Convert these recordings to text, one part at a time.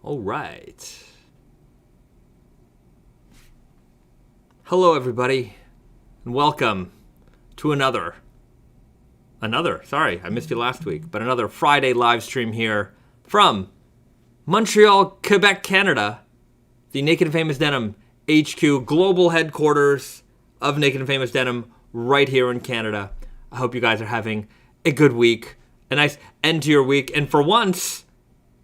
All right. Hello, everybody, and welcome to another, sorry, I missed you last week, but another Friday live stream here from Montreal, Quebec, Canada, the Naked Famous Denim HQ, global headquarters of Naked Famous Denim right here in Canada. I hope you guys are having a good week, a nice end to your week, and for once,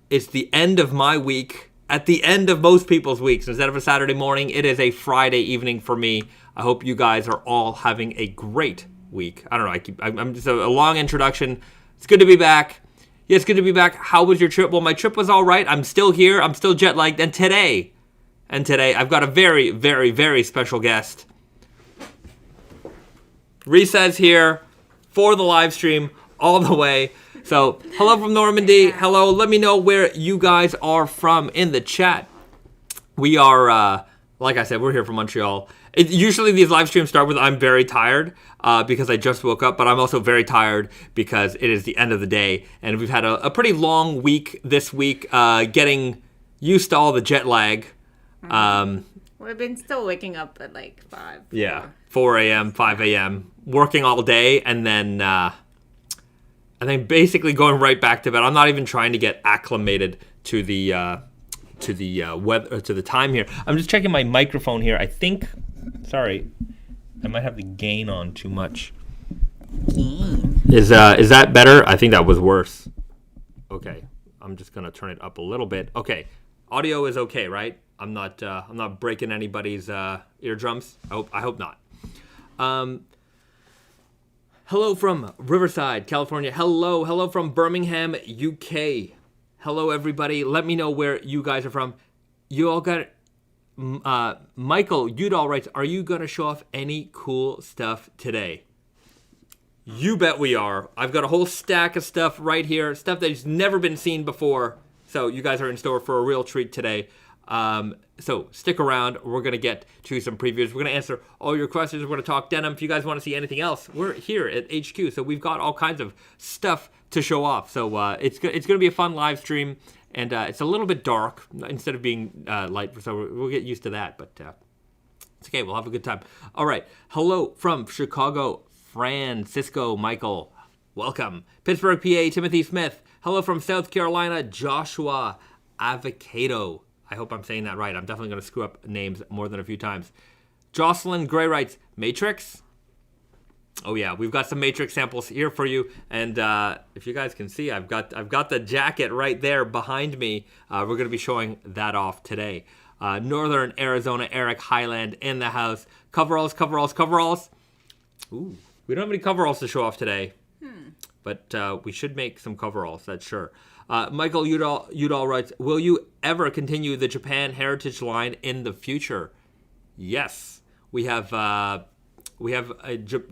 it's the end of my week, at the end of most people's weeks. Instead of a Saturday morning, it is a Friday evening for me. I hope you guys are all having a great week. I don't know, I'm just a long introduction. It's good to be back. Yeah, it's good to be back. How was your trip? Well, my trip was all right. I'm still here. I'm still jet lagged. And today, I've got a very, very, very special guest. Risa is here for the live stream all the way. So, hello from Normandy. Hello. Let me know where you guys are from in the chat. We are, like I said, we're here from Montreal. Usually these live streams start with I'm very tired because I just woke up, but I'm also very tired because it is the end of the day. And we've had a pretty long week this week, getting used to all the jet lag. We've been still waking up at like 5. Yeah, 4 a.m., 5 a.m., working all day, and then basically going right back to bed. I'm not even trying to get acclimated to the weather, to the time here. I'm just checking my microphone here. I think, sorry, I might have the gain on too much. Gain. Is that better? I think that was worse. Okay, I'm just gonna turn it up a little bit. Okay, audio is okay, right? I'm not breaking anybody's eardrums. I hope not. Hello from Riverside, California. Hello from Birmingham, UK. Hello, everybody. Let me know where you guys are from. You all got it. Michael Udall writes, are you going to show off any cool stuff today? You bet we are. I've got a whole stack of stuff right here, stuff that's never been seen before. So you guys are in store for a real treat today. So stick around. We're going to get to some previews. We're going to answer all your questions. We're going to talk denim. If you guys want to see anything else, we're here at HQ. So we've got all kinds of stuff to show off. So it's going to be a fun live stream. And it's a little bit dark instead of being light. So we'll get used to that. But it's okay. We'll have a good time. All right. Hello from Chicago, Francisco Michael. Welcome. Pittsburgh, PA, Timothy Smith. Hello from South Carolina, Joshua Avocado. I hope I'm saying that right. I'm definitely going to screw up names more than a few times. Jocelyn Gray writes, Matrix? Oh yeah, we've got some Matrix samples here for you. And if you guys can see, I've got the jacket right there behind me. We're going to be showing that off today. Northern Arizona, Eric Highland in the house. Coveralls. Ooh, we don't have any coveralls to show off today. But we should make some coveralls, that's sure. Michael Udall writes, will you ever continue the Japan Heritage line in the future? Yes. We have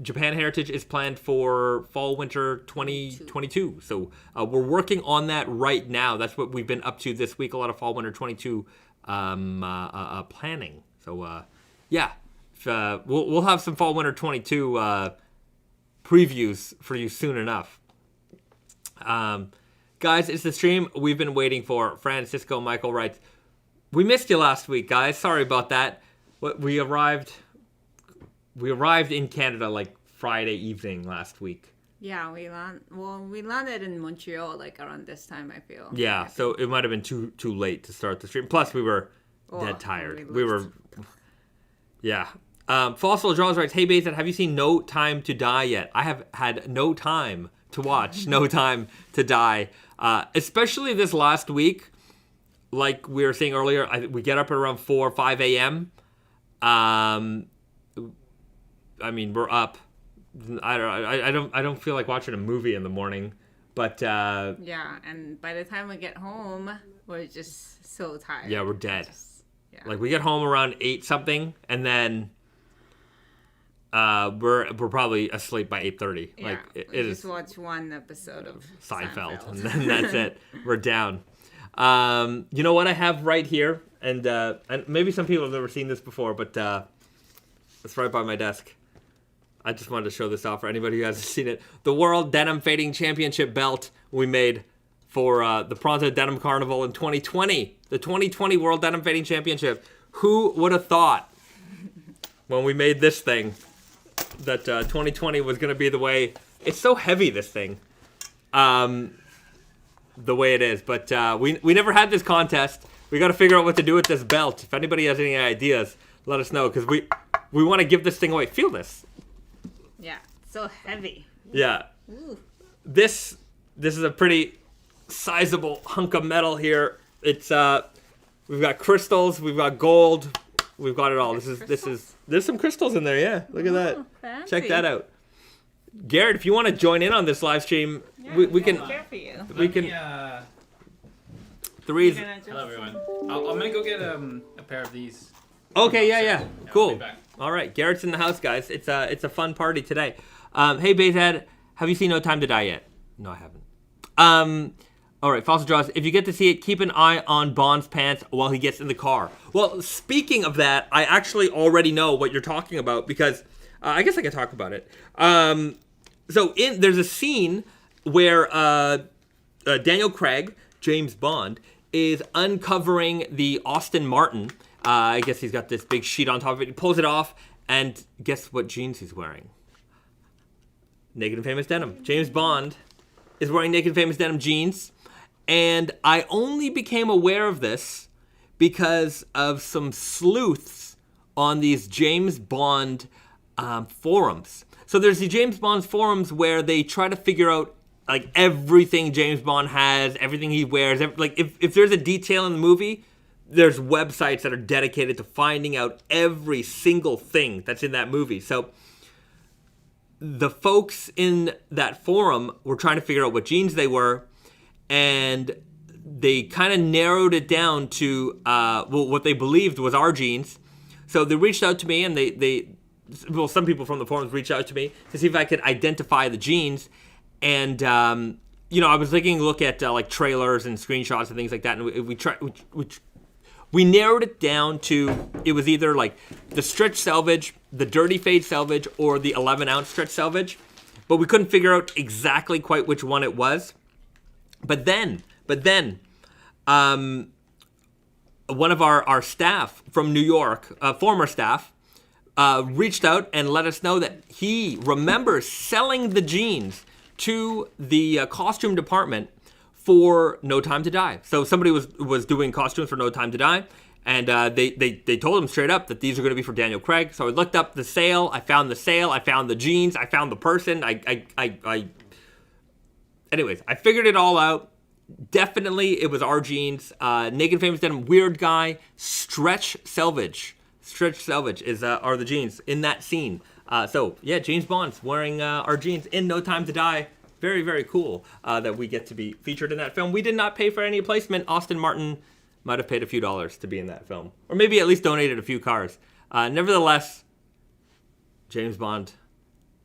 Japan Heritage is planned for fall/winter 2022. So we're working on that right now. That's what we've been up to this week. A lot of fall/winter 22 planning. So yeah, we'll have some fall/winter 22 previews for you soon enough. Guys, it's the stream we've been waiting for. Francisco Michael writes, we missed you last week, guys. Sorry about that. We arrived in Canada like Friday evening last week. Yeah, we landed in Montreal like around this time, I feel. Yeah, so it might have been too late to start the stream. Plus, we were dead tired. We were, yeah. Fossil Jaws writes, hey, Basin, have you seen No Time to Die yet? I have had no time to watch No Time to Die. Especially this last week, like we were saying earlier, we get up at around 4 or 5 a.m. I mean, we're up. I don't feel like watching a movie in the morning, but yeah, and by the time we get home, we're just so tired. Yeah, we're dead. Like we get home around 8 something, and then we're probably asleep by 8:30. Yeah, like it just watch one episode of Seinfeld, and then that's it. We're down. You know what I have right here, and maybe some people have never seen this before, but it's right by my desk. I just wanted to show this off for anybody who hasn't seen it. The World Denim Fading Championship belt we made for the Pronto Denim Carnival in 2020, the 2020 World Denim Fading Championship. Who would have thought when we made this thing that 2020 was going to be the way? It's so heavy, this thing, the way it is. But we never had this contest. We got to figure out what to do with this belt. If anybody has any ideas, let us know, because we want to give this thing away. Feel this. Yeah, so heavy. Yeah. Ooh. This is a pretty sizable hunk of metal here. It's we've got crystals, we've got gold, we've got it all. There's some crystals in there. Yeah, look at that. Fancy. Check that out. Garrett, if you want to join in on this live stream, we can. Care for you. We can. Hello, everyone. I'm gonna go get a pair of these. Okay, yeah. I'll Cool. be back. All right, Garrett's in the house, guys. It's a fun party today. Hey, Bayhead, have you seen No Time to Die yet? No, I haven't. All right, Fossil Jaws, if you get to see it, keep an eye on Bond's pants while he gets in the car. Well, speaking of that, I actually already know what you're talking about, because I guess I can talk about it. So there's a scene where Daniel Craig, James Bond, is uncovering the Aston Martin. I guess he's got this big sheet on top of it. He pulls it off, and guess what jeans he's wearing? Naked and Famous Denim. James Bond is wearing Naked and Famous Denim jeans. And I only became aware of this because of some sleuths on these James Bond forums. So there's the James Bond forums where they try to figure out like everything James Bond has, everything he wears. Like if there's a detail in the movie, there's websites that are dedicated to finding out every single thing that's in that movie. So the folks in that forum were trying to figure out what jeans they were, and they kind of narrowed it down to what they believed was our jeans. So they reached out to me, and some people from the forums reached out to me to see if I could identify the jeans. And I was taking a look at like trailers and screenshots and things like that, and we narrowed it down to, it was either like the stretch selvage, the dirty fade selvage, or the 11-ounce stretch selvage. But we couldn't figure out exactly quite which one it was. But then, one of our staff from New York, former staff, reached out and let us know that he remembers selling the jeans to the costume department for No Time to Die. So somebody was doing costumes for No Time to Die, and they told him straight up that these are going to be for Daniel Craig. So I looked up the sale, I found the jeans, I found the person, anyways, I figured it all out. Definitely it was our jeans. Naked Famous Denim, Weird Guy, Stretch Selvedge are the jeans in that scene. So yeah, James Bond's wearing our jeans in No Time to Die. Very, very cool that we get to be featured in that film. We did not pay for any placement. Aston Martin might have paid a few dollars to be in that film. Or maybe at least donated a few cars. Nevertheless, James Bond,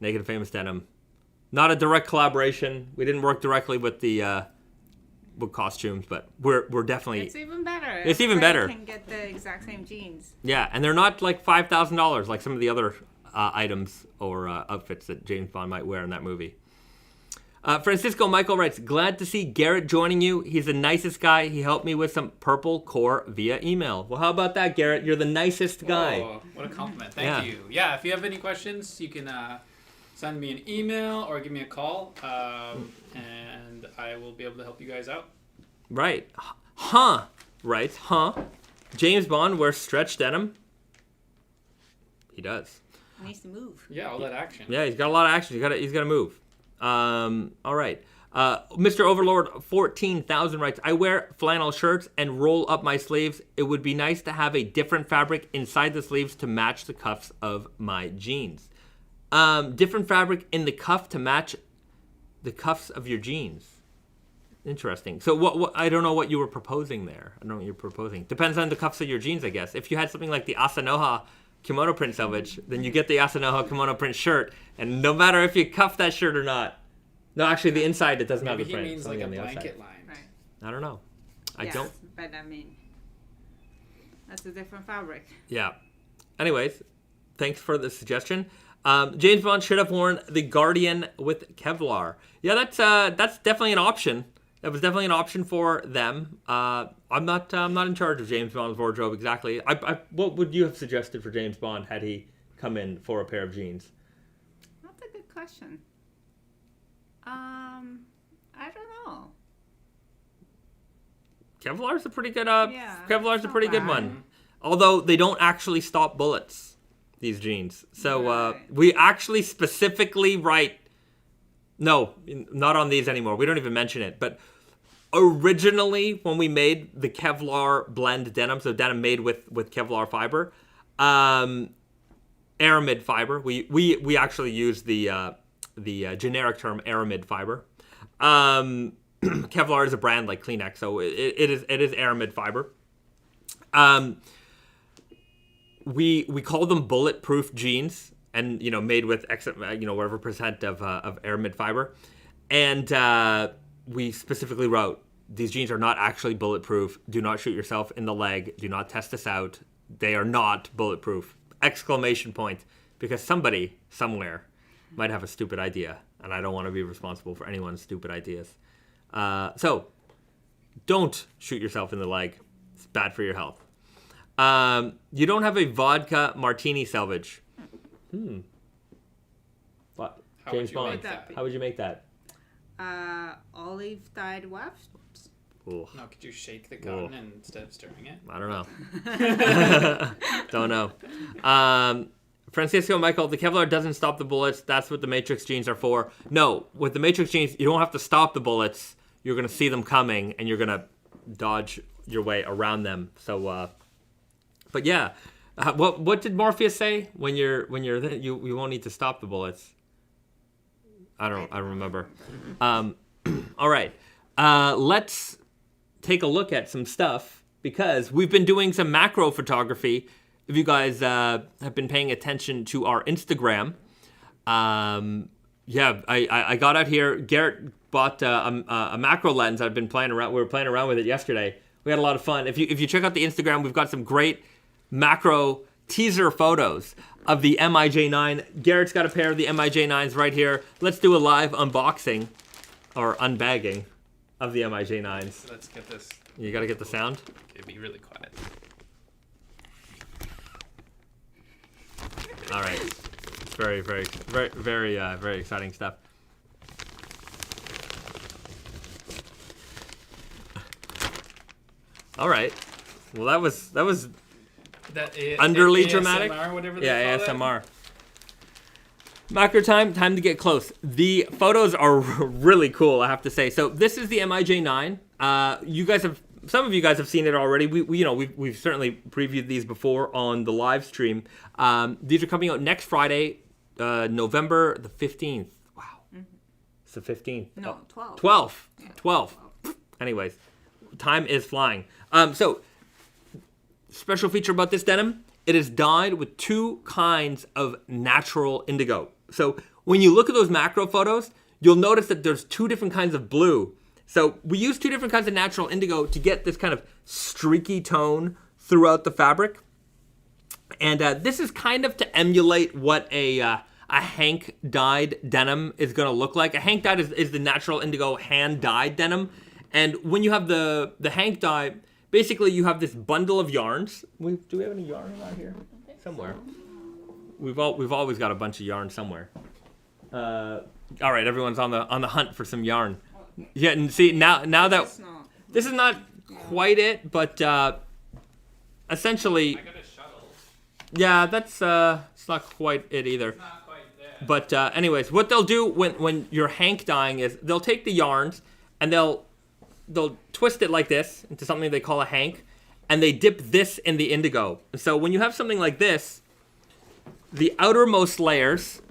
Naked and Famous Denim. Not a direct collaboration. We didn't work directly with the with costumes, but we're definitely... It's even better. It's even better. Can get the exact same jeans. Yeah, and they're not like $5,000 like some of the other items or outfits that James Bond might wear in that movie. Francisco Michael writes, glad to see Garrett joining you. He's the nicest guy. He helped me with some purple core via email. Well, how about that, Garrett? You're the nicest guy. Oh, what a compliment. Thank you. Yeah, if you have any questions, you can send me an email or give me a call, and I will be able to help you guys out. Right. Huh. Right. Huh. James Bond wears stretch denim. He does. He needs to move. Yeah, all that action. Yeah, he's got a lot of action. He's got to move. All right. Mr. Overlord 14,000 writes, I wear flannel shirts and roll up my sleeves. It would be nice to have a different fabric inside the sleeves to match the cuffs of my jeans. Different fabric in the cuff to match the cuffs of your jeans. Interesting. So what I don't know what you were proposing there. I don't know what you're proposing. Depends on the cuffs of your jeans, I guess. If you had something like the Asanoha kimono print selvage, then you get the Asanoha kimono print shirt, and no matter if you cuff that shirt or not. No, actually, the inside, it doesn't have the print. Maybe he means like a blanket line. Right. I don't know. I don't. But I mean, that's a different fabric. Yeah. Anyways, thanks for the suggestion. James Bond should have worn the Guardian with Kevlar. Yeah, that's definitely an option. that was definitely an option for them. I'm not in charge of James Bond's wardrobe exactly. What would you have suggested for James Bond had he come in for a pair of jeans? That's a good question. I don't know. Kevlar's a pretty good. Yeah, Kevlar's a not pretty good bad. one. Although they don't actually stop bullets, these jeans. So Right. we actually specifically write. No, not on these anymore. We don't even mention it. But originally, when we made the Kevlar blend denim, so denim made with Kevlar fiber, aramid fiber. We actually use the generic term aramid fiber. Kevlar is a brand like Kleenex, so it is aramid fiber. We call them bulletproof jeans, and made with whatever percent of aramid fiber, and we specifically wrote these jeans are not actually bulletproof. Do not shoot yourself in the leg. Do not test this out. They are not bulletproof! Exclamation point! Because somebody somewhere might have a stupid idea, and I don't want to be responsible for anyone's stupid ideas. So don't shoot yourself in the leg. It's bad for your health. You don't have a vodka martini Selvedge. What? How James would you Bond. make that? That How would you make that? Olive dyed weft. Ooh, No, could you shake the cotton instead of stirring it? I don't know. Don't know. Francisco Michael, the Kevlar doesn't stop the bullets. That's what the Matrix jeans are for. No, with the Matrix jeans, you don't have to stop the bullets. You're going to see them coming, and you're going to dodge your way around them. So, but yeah. What did Morpheus say when you're there? You won't need to stop the bullets. I don't remember. All right. Let's take a look at some stuff because we've been doing some macro photography. If you guys have been paying attention to our Instagram, I got out here. Garrett bought a macro lens. I've been playing around. We were playing around with it yesterday. We had a lot of fun. If you check out the Instagram, we've got some great macro teaser photos of the MIJ9. Garrett's got a pair of the MIJ9s right here. Let's do a live unboxing or unbagging of the MIJ9s. Let's get this. You got to get the sound. It'd be really quiet. All right. Very, very, very, very, very exciting stuff. All right. Well, that was That underly ASMR, dramatic. whatever they Yeah, call ASMR. Macro time to get close. The photos are really cool, I have to say. So this is the MIJ9. Some of you guys have seen it already. We've certainly previewed these before on the live stream. These are coming out next Friday, November the 15th. Wow. Mm-hmm. It's the 15th. No, 12. 12. Yeah, 12. Anyways, time is flying. So, special feature about this denim, it is dyed with two kinds of natural indigo. So, when you look at those macro photos, you'll notice that there's two different kinds of blue. So, we use two different kinds of natural indigo to get this kind of streaky tone throughout the fabric. And this is kind of to emulate what a Hank dyed denim is going to look like. A Hank dyed is the natural indigo hand dyed denim. And when you have the Hank dye, basically you have this bundle of yarns. Do we have any yarn around here? Somewhere. We've always got a bunch of yarn somewhere. All right, everyone's on the hunt for some yarn. Yeah, and see now that It's not. this is not quite it, but essentially, I got a shuttle. yeah, that's it's not quite it either. It's not quite there. But anyways, what they'll do when you're Hank dyeing is they'll take the yarns and they'll twist it like this into something they call a hank, and they dip this in the indigo. And so when you have something like this, the outermost layers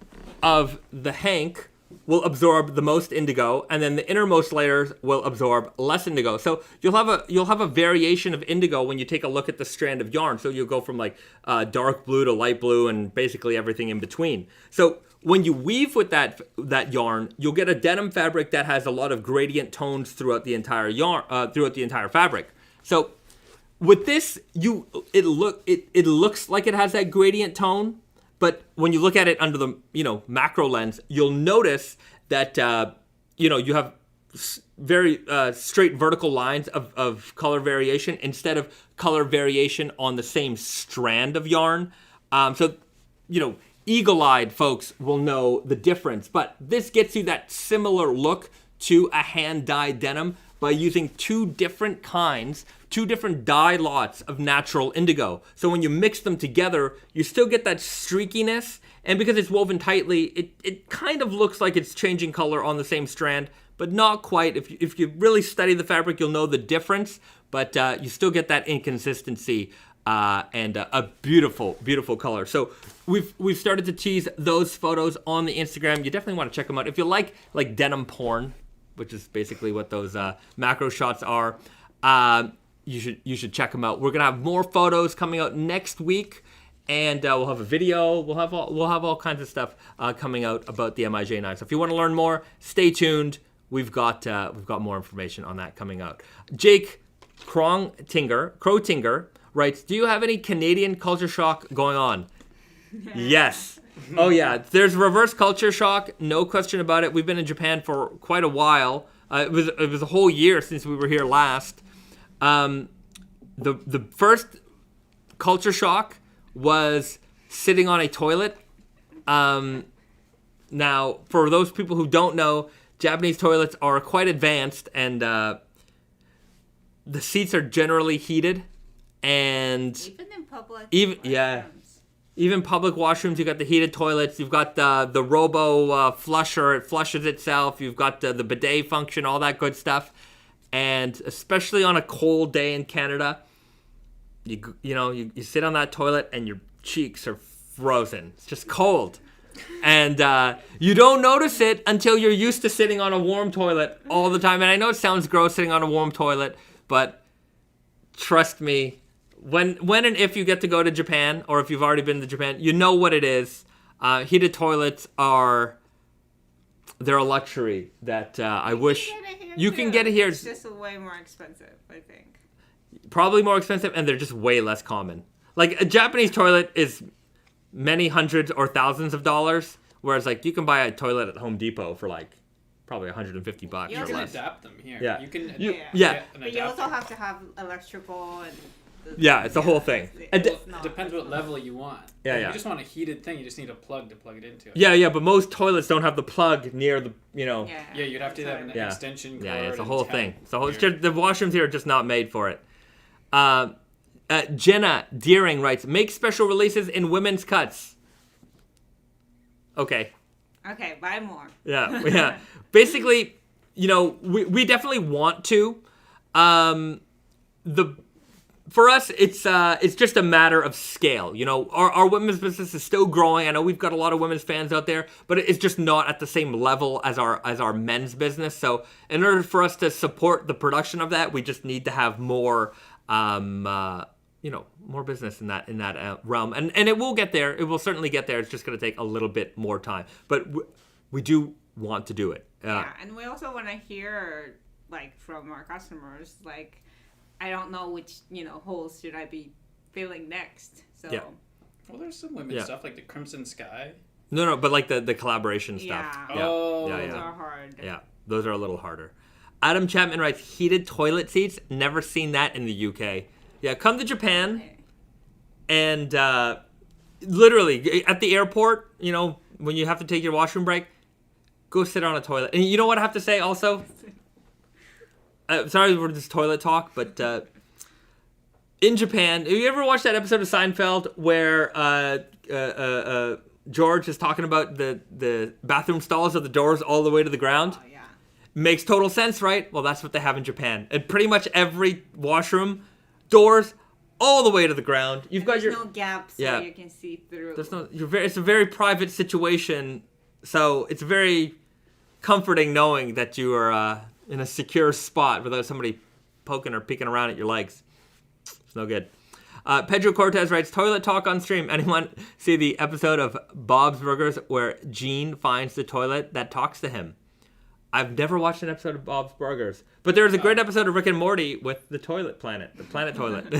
of the hank will absorb the most indigo, and then the innermost layers will absorb less indigo. So you'll have a variation of indigo when you take a look at the strand of yarn. So you'll go from like dark blue to light blue, and basically everything in between. So when you weave with that yarn, you'll get a denim fabric that has a lot of gradient tones throughout the entire yarn, throughout the entire fabric. So with this, it looks like it has that gradient tone, but when you look at it under the macro lens, you'll notice that you have very straight vertical lines of color variation instead of color variation on the same strand of yarn. So, eagle-eyed folks will know the difference. But this gets you that similar look to a hand-dyed denim by using two different dye lots of natural indigo. So when you mix them together, you still get that streakiness. And because it's woven tightly, it kind of looks like it's changing color on the same strand, but not quite. If you really study the fabric, you'll know the difference, but you still get that inconsistency and a beautiful, beautiful color. So we've started to tease those photos on the Instagram. You definitely want to check them out. If you like denim porn, which is basically what those macro shots are, you should check them out. We're gonna have more photos coming out next week. And we'll have a video. We'll have all kinds of stuff coming out about the MIJ9. So if you want to learn more, stay tuned. We've got more information on that coming out. Jake Crow-Tinger writes, "Do you have any Canadian culture shock going on?" Yes. Oh yeah. There's reverse culture shock. No question about it. We've been in Japan for quite a while. It was a whole year since we were here last. The first culture shock was sitting on a toilet. Now, for those people who don't know, Japanese toilets are quite advanced, and the seats are generally heated. And even in public even public washrooms, you've got the heated toilets. You've got the robo flusher; it flushes itself. You've got the bidet function, all that good stuff. And especially on a cold day in Canada, you sit on that toilet and your cheeks are frozen. It's just cold. And you don't notice it until you're used to sitting on a warm toilet all the time. And I know it sounds gross sitting on a warm toilet, but trust me, when and if you get to go to Japan, or if you've already been to Japan, you know what it is. Heated toilets they're a luxury that I wish you can get it here. It's just way more expensive, I think. Probably more expensive, and they're just way less common. Like, a Japanese toilet is many hundreds or thousands of dollars, whereas you can buy a toilet at Home Depot for probably $150 or You can less. adapt them here. Yeah. You can But you also have to have electrical and it's a whole thing. It depends what level you want. Yeah, If yeah. you just want a heated thing, you just need a plug to plug it into. Yeah, but most toilets don't have the plug near the, Yeah, you'd have to have an extension cord. Yeah, it's a and whole tap thing. here. The washrooms here are just not made for it. Jenna Deering writes, "Make special releases in women's cuts." Okay. Okay, buy more. Yeah. Basically, we definitely want to. For us, it's just a matter of scale. Our women's business is still growing. I know we've got a lot of women's fans out there, but it's just not at the same level as our men's business. So in order for us to support the production of that, we just need to have more, more business in that realm. And it will get there. It will certainly get there. It's just going to take a little bit more time. But we do want to do it. And we also want to hear from our customers I don't know which, holes should I be filling next. So Well, there's some women's stuff like the Crimson Sky. No, but the collaboration stuff. Those are hard. Yeah, those are a little harder. Adam Chapman writes, "Heated toilet seats? Never seen that in the UK." Yeah, come to Japan and literally at the airport, when you have to take your washroom break, go sit on a toilet. And you know what I have to say also? Sorry for this toilet talk, but in Japan, have you ever watched that episode of Seinfeld where George is talking about the bathroom stalls of the doors all the way to the ground? Oh, yeah. Makes total sense, right? Well, that's what they have in Japan. And pretty much every washroom, doors all the way to the ground. There's no gaps where you can see through. It's a very private situation, so it's very comforting knowing that you are in a secure spot without somebody poking or peeking around at your legs. It's no good. Pedro Cortez writes, "Toilet talk on stream. Anyone see the episode of Bob's Burgers where Gene finds the toilet that talks to him?" I've never watched an episode of Bob's Burgers, but there's a great episode of Rick and Morty with the toilet planet, the planet toilet.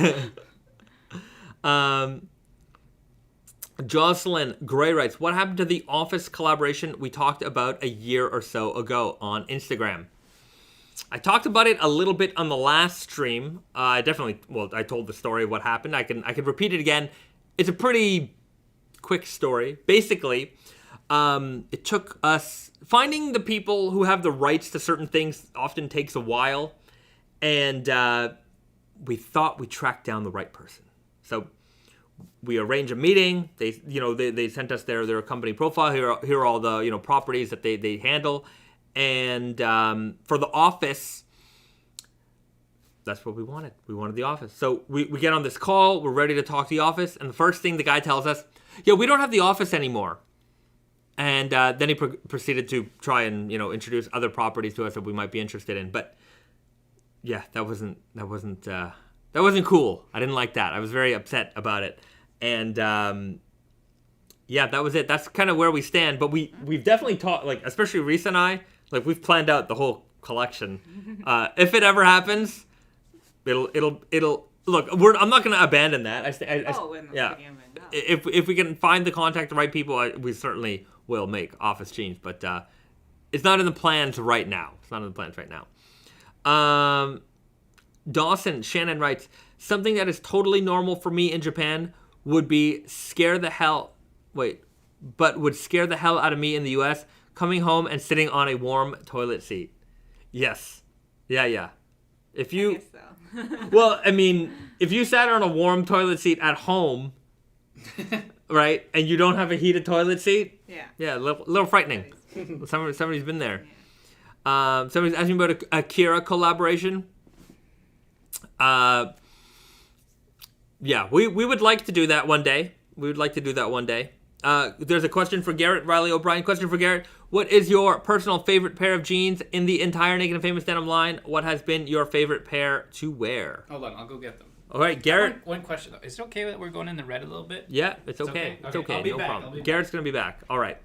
Jocelyn Gray writes, "What happened to the Office collaboration we talked about a year or so ago on Instagram?" I talked about it a little bit on the last stream. I told the story of what happened. I can repeat it again. It's a pretty quick story. Basically, it took us finding the people who have the rights to certain things often takes a while, and we thought we tracked down the right person. So we arranged a meeting. They sent us their company profile. Here are all the properties that they handle, and for the office, that's what we wanted. We wanted the office. So we get on this call. We're ready to talk to the office, and the first thing the guy tells us, "Yeah, we don't have the office anymore." And then he proceeded to try and introduce other properties to us that we might be interested in. But yeah, that wasn't cool. I didn't like that. I was very upset about it. And yeah, that was it. That's kind of where we stand. But we've definitely talked, especially Risa and I, we've planned out the whole collection. If it ever happens, it'll look. I'm not going to abandon that. Yeah. If we can find the right people, we certainly will make office jeans. But it's not in the plans right now. Dawson Shannon writes, something that is totally normal for me in Japan would scare the hell out of me in the US, coming home and sitting on a warm toilet seat. Yes. Yeah. If you, I guess so. well, I mean, if you sat on a warm toilet seat at home, right, and you don't have a heated toilet seat, a little frightening. Somebody's been there. Somebody's asking about a Kira collaboration. Yeah, we would like to do that one day. There's a question for Garrett, Riley O'Brien. Question for Garrett. What is your personal favorite pair of jeans in the entire Naked and Famous Denim line? What has been your favorite pair to wear? Hold on, I'll go get them. All right, Garrett. One question, though. Is it okay that we're going in the red a little bit? Yeah, it's okay. It's okay. I'll be no back. problem. Garrett's going to be back. All right.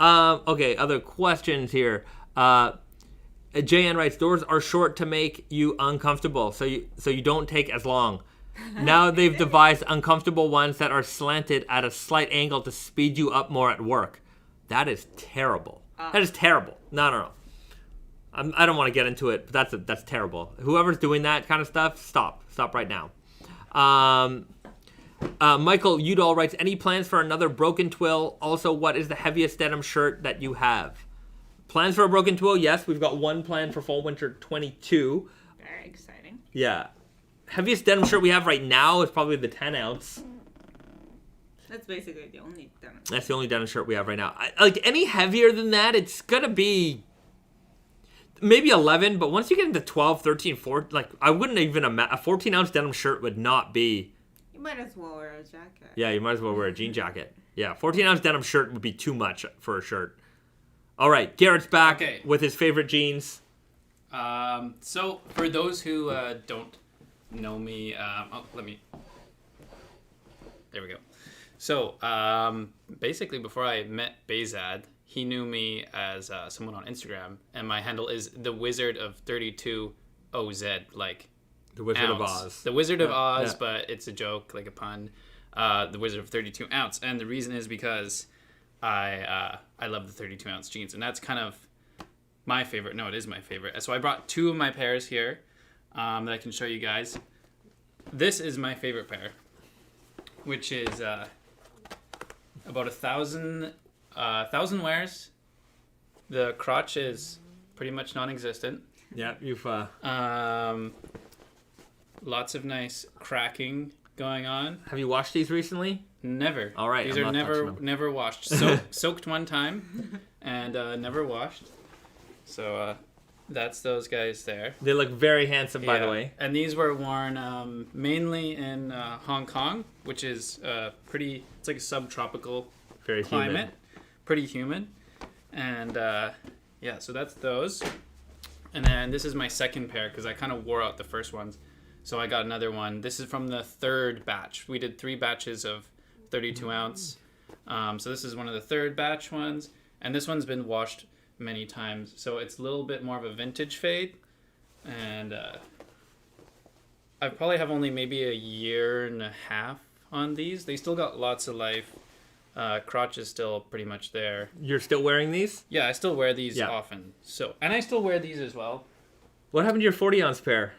Okay, other questions here. JN writes, doors are short to make you uncomfortable, so you don't take as long. Now they've devised uncomfortable ones that are slanted at a slight angle to speed you up more at work. That is terrible. That is terrible. No. I don't want to get into it, but that's terrible. Whoever's doing that kind of stuff, stop right now. Michael Udall writes, any plans for another broken twill? Also, what is the heaviest denim shirt that you have? Plans for a broken twill? Yes, we've got one plan for fall winter 22. Very exciting. Yeah. Heaviest denim shirt we have right now is probably the 10 ounce. That's basically the only denim. That's the only denim shirt we have right now. Any heavier than that, it's going to be maybe 11, but once you get into 12, 13, 14, I wouldn't even imagine, a 14 ounce denim shirt would not be. You might as well wear a jacket. Yeah, you might as well wear a jean jacket. Yeah, 14 ounce denim shirt would be too much for a shirt. All right, Garrett's back with his favorite jeans. So for those who don't know me, there we go. So basically, before I met Bezad, he knew me as someone on Instagram, and my handle is the Wizard of 32 OZ, The Wizard of ounce. Oz. The Wizard of Oz, but it's a joke, a pun. The Wizard of 32 ounce, and the reason is because I love the 32 ounce jeans, and that's kind of my favorite. No, it is my favorite. So I brought two of my pairs here that I can show you guys. This is my favorite pair, which is about 1,000 wears. The crotch is pretty much non-existent. Yeah, you've lots of nice cracking going on. Have you washed these recently? Never. All right, these I'm are not never washed. Soaked one time, and never washed. So that's those guys there. They look very handsome, by the way. And these were worn mainly in Hong Kong, which is pretty. It's like a subtropical Very climate, humid. Pretty humid, and so that's those. And then this is my second pair because I kind of wore out the first ones, so I got another one. This is from the third batch. We did 3 batches of 32 ounce. So this is one of the third batch ones, and this one's been washed many times, so it's a little bit more of a vintage fade, and I probably have only maybe a year and a half on these. They still got lots of life. Crotch is still pretty much there. You're still wearing these? Yeah, I still wear these often. So, and I still wear these as well. What happened to your 40-ounce pair?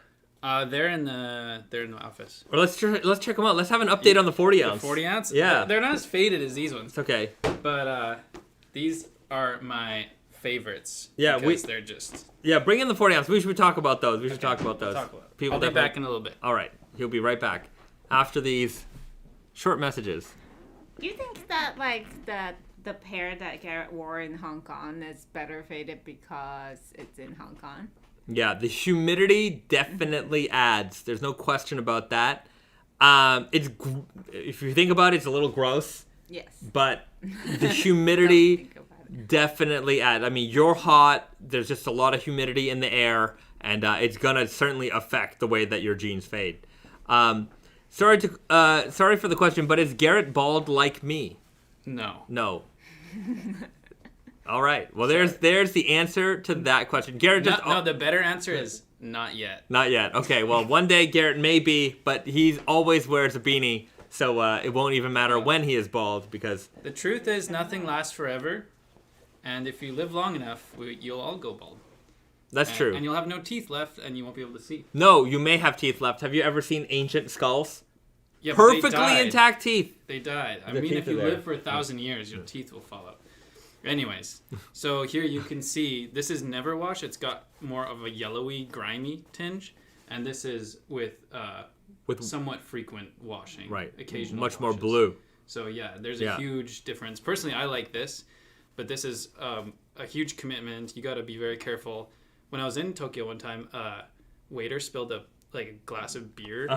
They're in the office. Or let's check them out. Let's have an update on the 40-ounce. The 40 ounce? Yeah. They're not as faded as these ones. It's okay. But these are my favorites. Yeah, because they're just... Yeah, bring in the 40-ounce. We should talk about those. Talk about it. People I'll be definitely- back in a little bit. All right. He'll be right back after these short messages. Do you think that the pair that Garrett wore in Hong Kong is better faded because it's in Hong Kong? Yeah, the humidity definitely adds. There's no question about that. If you think about it, it's a little gross. Yes. But the humidity Don't think about it. definitely adds. I mean, you're hot. There's just a lot of humidity in the air, and it's gonna certainly affect the way that your jeans fade. Sorry for the question, but is Garrett bald like me? No. No. All right. Well, there's the answer to that question. Garrett just No, the better answer is not yet. not yet. Okay. Well, one day Garrett may be, but he always wears a beanie, so it won't even matter when he is bald because The truth is nothing lasts forever. And if you live long enough, you'll all go bald. that's true. And you'll have no teeth left and you won't be able to see. No, you may have teeth left. Have you ever seen ancient skulls? Yeah, but they Perfectly died. intact teeth. They died. I The mean, teeth if you are there. live for 1,000 years, your teeth will fall out. Anyways, so here you can see this is never wash. It's got more of a yellowy, grimy tinge, and this is with somewhat frequent washing. Right. Occasional Much more washes. blue. So yeah, there's Yeah. a huge difference. Personally, I like this, but this is a huge commitment. You got to be very careful. When I was in Tokyo one time, waiter spilled a glass of beer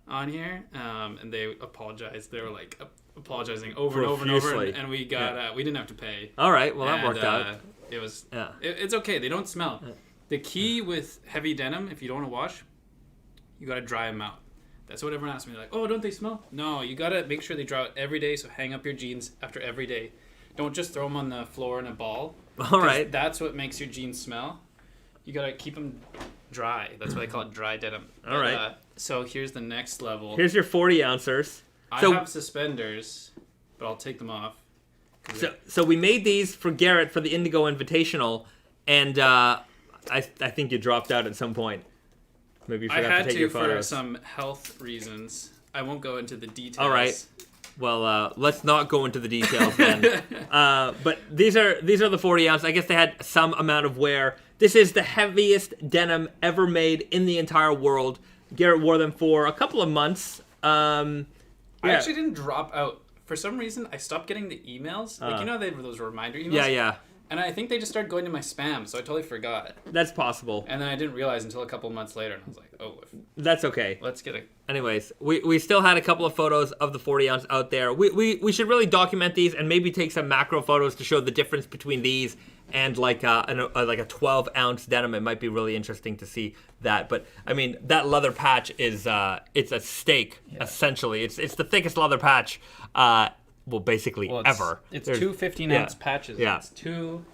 on here, and they apologized. They were like apologizing over and over and over, Profusely. and we got we didn't have to pay. All right. Well, that And, worked out. It was Yeah. it's okay. They don't smell. The key with heavy denim, if you don't want to wash, you got to dry them out. That's what everyone asks me. Like, oh, don't they smell? No, you got to make sure they dry out every day. So hang up your jeans after every day. Don't just throw them on the floor in a ball. All 'cause right. That's what makes your jeans smell. You got to keep them dry. That's why they call it dry denim. All right. So here's the next level. Here's your 40-ouncers. I So, have suspenders, but I'll take them off. so we made these for Garrett for the Indigo Invitational, and I think you dropped out at some point. Maybe you I forgot had to take to your for photos. some health reasons. I won't go into the details. All right. Well, let's not go into the details then. But these are the 40-ounce. I guess they had some amount of wear. This is the heaviest denim ever made in the entire world. Garrett wore them for a couple of months. I actually didn't drop out. For some reason, I stopped getting the emails. Like, you know, they have those reminder emails? Yeah. And I think they just started going to my spam, so I totally forgot. That's possible. And then I didn't realize until a couple months later, and I was like, oh, That's okay. let's get a... Anyways, we still had a couple of photos of the 40-ounce out there. We should really document these and maybe take some macro photos to show the difference between these and like a 12-ounce denim. It might be really interesting to see that. But I mean, that leather patch is it's a steak essentially. It's the thickest leather patch. Basically ever. It's There's- two 15-ounce patches. Yeah. It's two...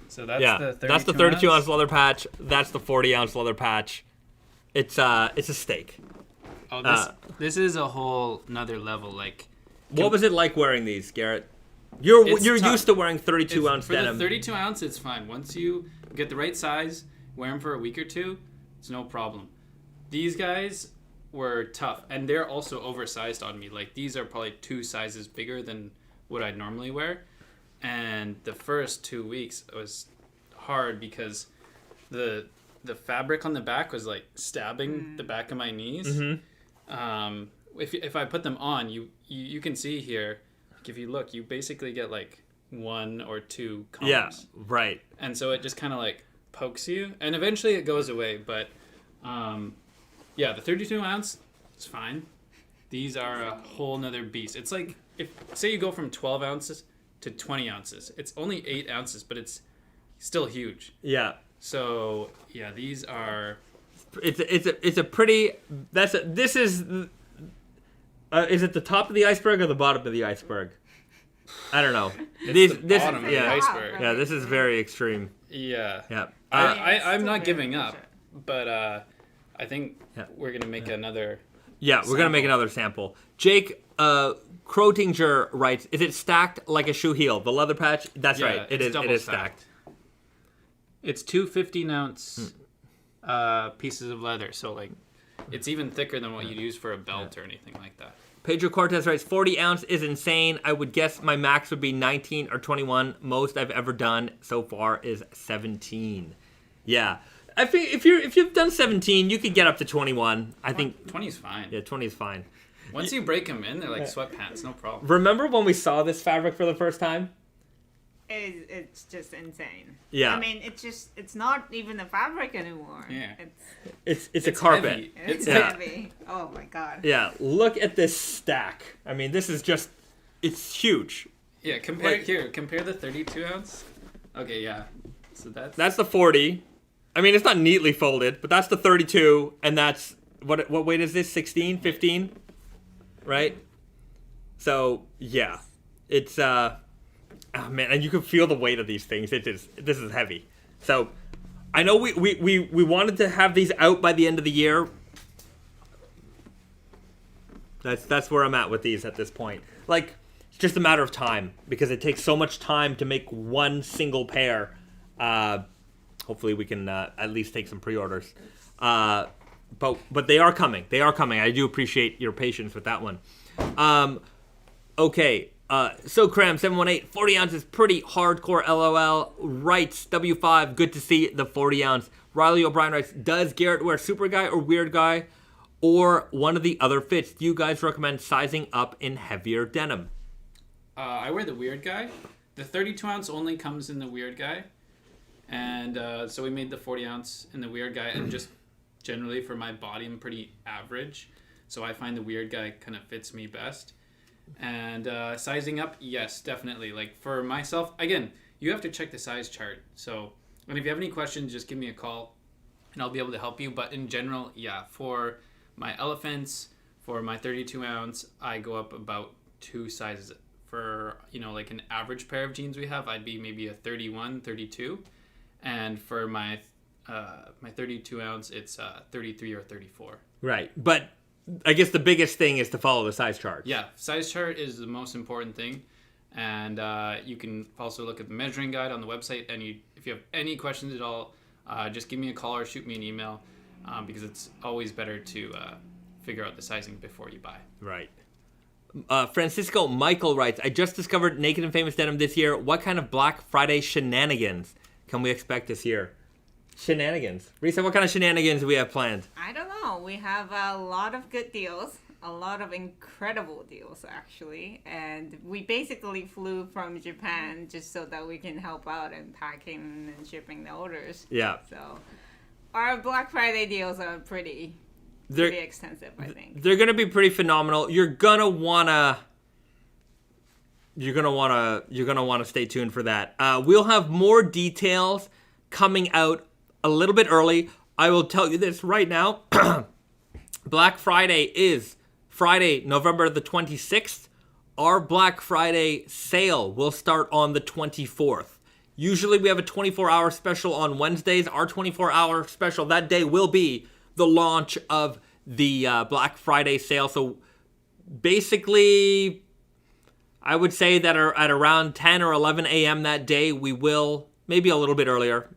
So that's the 32 that's the 32-ounce leather patch. That's the 40-ounce leather patch. It's a steak. Oh, this is a whole nother level. Like, What was it like wearing these, Garrett? You're It's tough. used to wearing 32-ounce for denim. the 32 ounce, it's fine. Once you get the right size, wear them for a week or two, it's no problem. These guys were tough, and they're also oversized on me. Like, these are probably 2 sizes bigger than what I'd normally wear. And the first 2 weeks it was hard because the fabric on the back was like stabbing the back of my knees. Mm-hmm. If I put them on, you can see here. Like, if you look, you basically get like 1 or 2 combs. Yeah, right. And so it just kind of like pokes you, and eventually it goes away. But yeah, the 32 ounce is fine. These are a whole nother beast. It's like, if say you go from 12 ounces to 20 ounces, it's only 8 ounces, but it's still huge. Yeah. So yeah, these are... It's a pretty. This is. Is it the top of the iceberg or the bottom of the iceberg? I don't know. the bottom of the yeah, iceberg. yeah. This is very extreme. Yeah. Yeah. I'm still not very giving up, sure. but I think we're going to make another... Yeah, we're gonna make another sample. Jake Krotinger writes, "Is it stacked like a shoe heel? The leather patch? That's Yeah, right. It it's is. It double is stacked. It's two 15-ounce pieces of leather. So, like, it's even thicker than what you'd use for a belt or anything like that. Pedro Cortez writes, 40 ounce is insane. I would guess my max would be 19 or 21. Most I've ever done so far is 17. Yeah. I think if you've done 17, you could get up to 21. I think 20 is fine. Yeah, 20 is fine. Once you break them in, they're like sweatpants, no problem. Remember when we saw this fabric for the first time? It's just insane. Yeah. I mean, it's not even a fabric anymore. Yeah. It's a carpet. Heavy. It's heavy. Oh my god. Yeah, look at this stack. I mean, this is just, it's huge. Yeah, compare the 32 ounce. Okay, yeah. So that's the 40. I mean, it's not neatly folded, but that's the 32, and that's, what weight is this, 16, 15? Right? So, yeah. It's, oh man, and you can feel the weight of these things. This is heavy. So, I know we wanted to have these out by the end of the year. That's where I'm at with these at this point. Like, it's just a matter of time, because it takes so much time to make one single pair. Hopefully we can at least take some pre-orders. But they are coming. They are coming. I do appreciate your patience with that one. Okay. So Cram 718, 40 ounces, pretty hardcore. LOL. Writes W5. Good to see the 40 ounce. Riley O'Brien writes, does Garrett wear super guy or weird guy, or one of the other fits? Do you guys recommend sizing up in heavier denim? I wear the weird guy. The 32 ounce only comes in the weird guy. And so we made the 40 ounce in the weird guy, and just generally for my body, I'm pretty average. So I find the weird guy kind of fits me best. And sizing up, yes, definitely. Like for myself, again, you have to check the size chart. So, and if you have any questions, just give me a call and I'll be able to help you. But in general, yeah, for my elephants, for my 32 ounce, I go up about 2 sizes. For, like an average pair of jeans we have, I'd be maybe a 31, 32. And for my 32 ounce, it's 33 or 34. Right. But I guess the biggest thing is to follow the size chart. Yeah, size chart is the most important thing. And you can also look at the measuring guide on the website. And if you have any questions at all, just give me a call or shoot me an email, because it's always better to figure out the sizing before you buy. Right. Francisco Michael writes, I just discovered Naked and Famous Denim this year. What kind of Black Friday shenanigans can we expect this year? Shenanigans. Risa, what kind of shenanigans do we have planned? I don't know. We have a lot of good deals. A lot of incredible deals, actually. And we basically flew from Japan just so that we can help out in packing and shipping the orders. Yeah. So our Black Friday deals are pretty extensive, I think. They're going to be pretty phenomenal. You're going to want to stay tuned for that. We'll have more details coming out a little bit early. I will tell you this right now. Black Friday is Friday, November the 26th. Our Black Friday sale will start on the 24th. Usually we have a 24-hour special on Wednesdays. Our 24-hour special that day will be the launch of the Black Friday sale. So basically, I would say that at around 10 or 11 a.m. that day, we will, maybe a little bit earlier,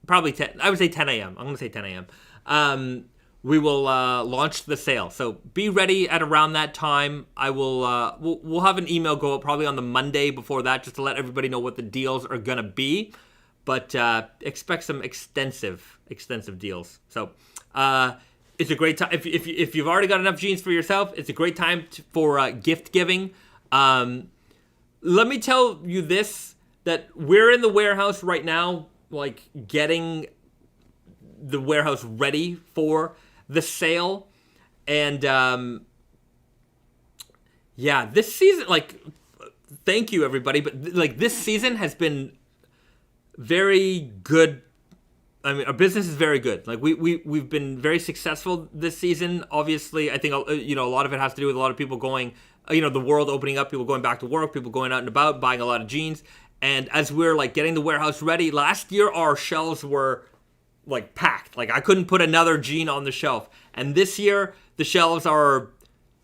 probably 10, I would say 10 a.m. I'm going to say 10 a.m. We will launch the sale. So be ready at around that time. I will, we'll have an email go up probably on the Monday before that, just to let everybody know what the deals are going to be. But expect some extensive deals. So it's a great time. If you've already got enough jeans for yourself, it's a great time for gift giving. Let me tell you this, that we're in the warehouse right now, like getting the warehouse ready for the sale. And this season, thank you everybody, but this season has been very good. I mean, our business is very good. We've been very successful this season. Obviously, I think a lot of it has to do with a lot of people going, the world opening up, people going back to work, people going out and about, buying a lot of jeans. And as we're getting the warehouse ready, last year our shelves were packed. I couldn't put another jean on the shelf. And this year the shelves they're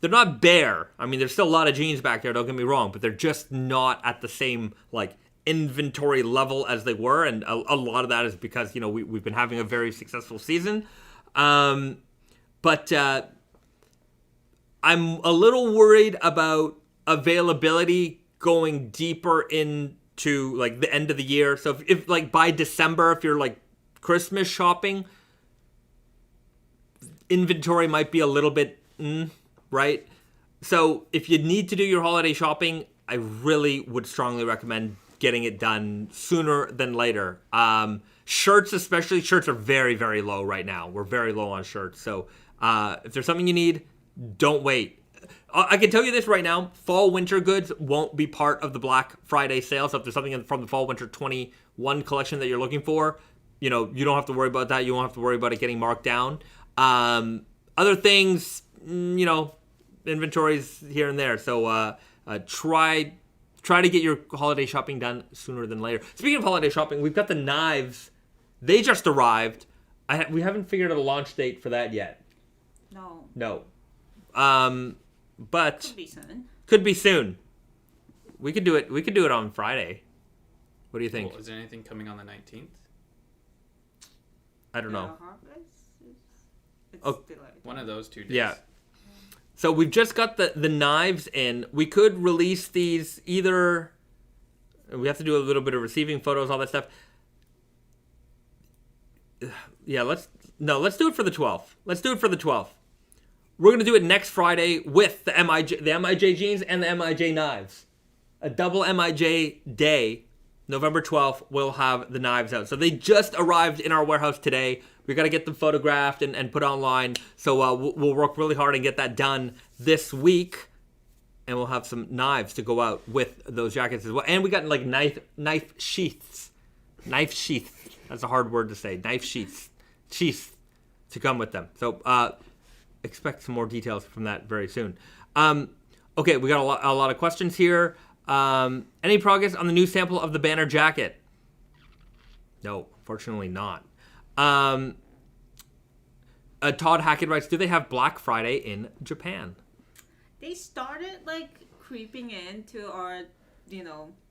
not bare. I mean, there's still a lot of jeans back there, don't get me wrong, but they're just not at the same inventory level as they were, and a lot of that is because we've been having a very successful season. But I'm a little worried about availability going deeper into like the end of the year. So if like by December, if you're like Christmas shopping, inventory might be a little bit right. So if you need to do your holiday shopping, I really would strongly recommend getting it done sooner than later. Shirts especially, shirts are very, very low right now. We're very low on shirts. So if there's something you need, don't wait. I can tell you this right now, fall winter goods won't be part of the Black Friday sale. So if there's something from the fall winter 21 collection that you're looking for, you don't have to worry about that. You won't have to worry about it getting marked down. Other things, inventories here and there. So try to get your holiday shopping done sooner than later. Speaking of holiday shopping, we've got the knives. They just arrived. We haven't figured out a launch date for that yet. No. But could be soon. We could do it on Friday. What do you think? Well, is there anything coming on the 19th? I don't know. One of those 2 days. Yeah. So we've just got the knives in. We could release these either. We have to do a little bit of receiving photos, all that stuff. Yeah, let's do it for the 12th. We're going to do it next Friday with the MIJ jeans and the MIJ knives. A double MIJ day, November 12th, we'll have the knives out. So they just arrived in our warehouse today. We got to get them photographed and put online. So we'll work really hard and get that done this week. And we'll have some knives to go out with those jackets as well. And we got like knife sheaths. Knife sheaths. That's a hard word to say. Knife sheaths. Sheaths to come with them. So expect some more details from that very soon. Okay, we got a lot of questions here. Any progress on the new sample of the banner jacket? No, fortunately not. Todd Hackett writes, do they have Black Friday in Japan? They started like creeping into our,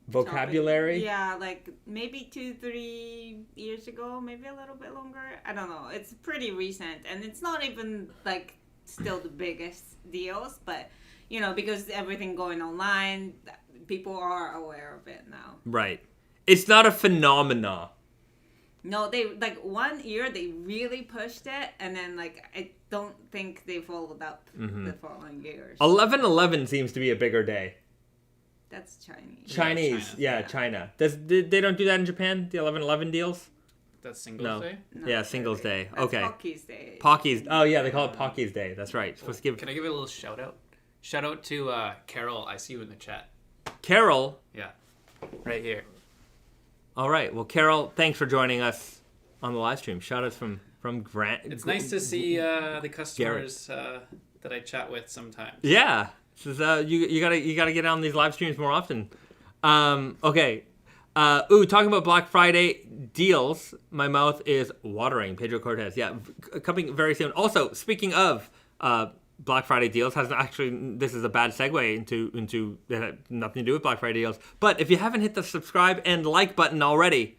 vocabulary. shopping. Yeah, like maybe 2-3 years ago, maybe a little bit longer. I don't know. It's pretty recent, and it's not even like still the biggest deals, but because everything going online, people are aware of it now. Right. It's not a phenomena. No, they like 1 year they really pushed it, and then like I don't think they followed up the following years. 11/11 seems to be a bigger day. That's Chinese. China. They don't do that in Japan? The 11/11 deals? That's Singles Day? No, Yeah, Singles Day. Okay. Pocky's Day. Pocky's. Oh yeah, they call it Pocky's Day. That's right. Supposed to give. Can I give it a little shout out? Shout out to Carol. I see you in the chat. Carol. Yeah, right here. All right. Well, Carol, thanks for joining us on the live stream. Shout outs from Grant. It's nice to see the customers that I chat with sometimes. Yeah. This is, you gotta get on these live streams more often. Okay. Talking about Black Friday deals, my mouth is watering. Pedro Cortez. Yeah, coming very soon. Also, speaking of Black Friday deals, this is a bad segue into nothing to do with Black Friday deals. But if you haven't hit the subscribe and like button already,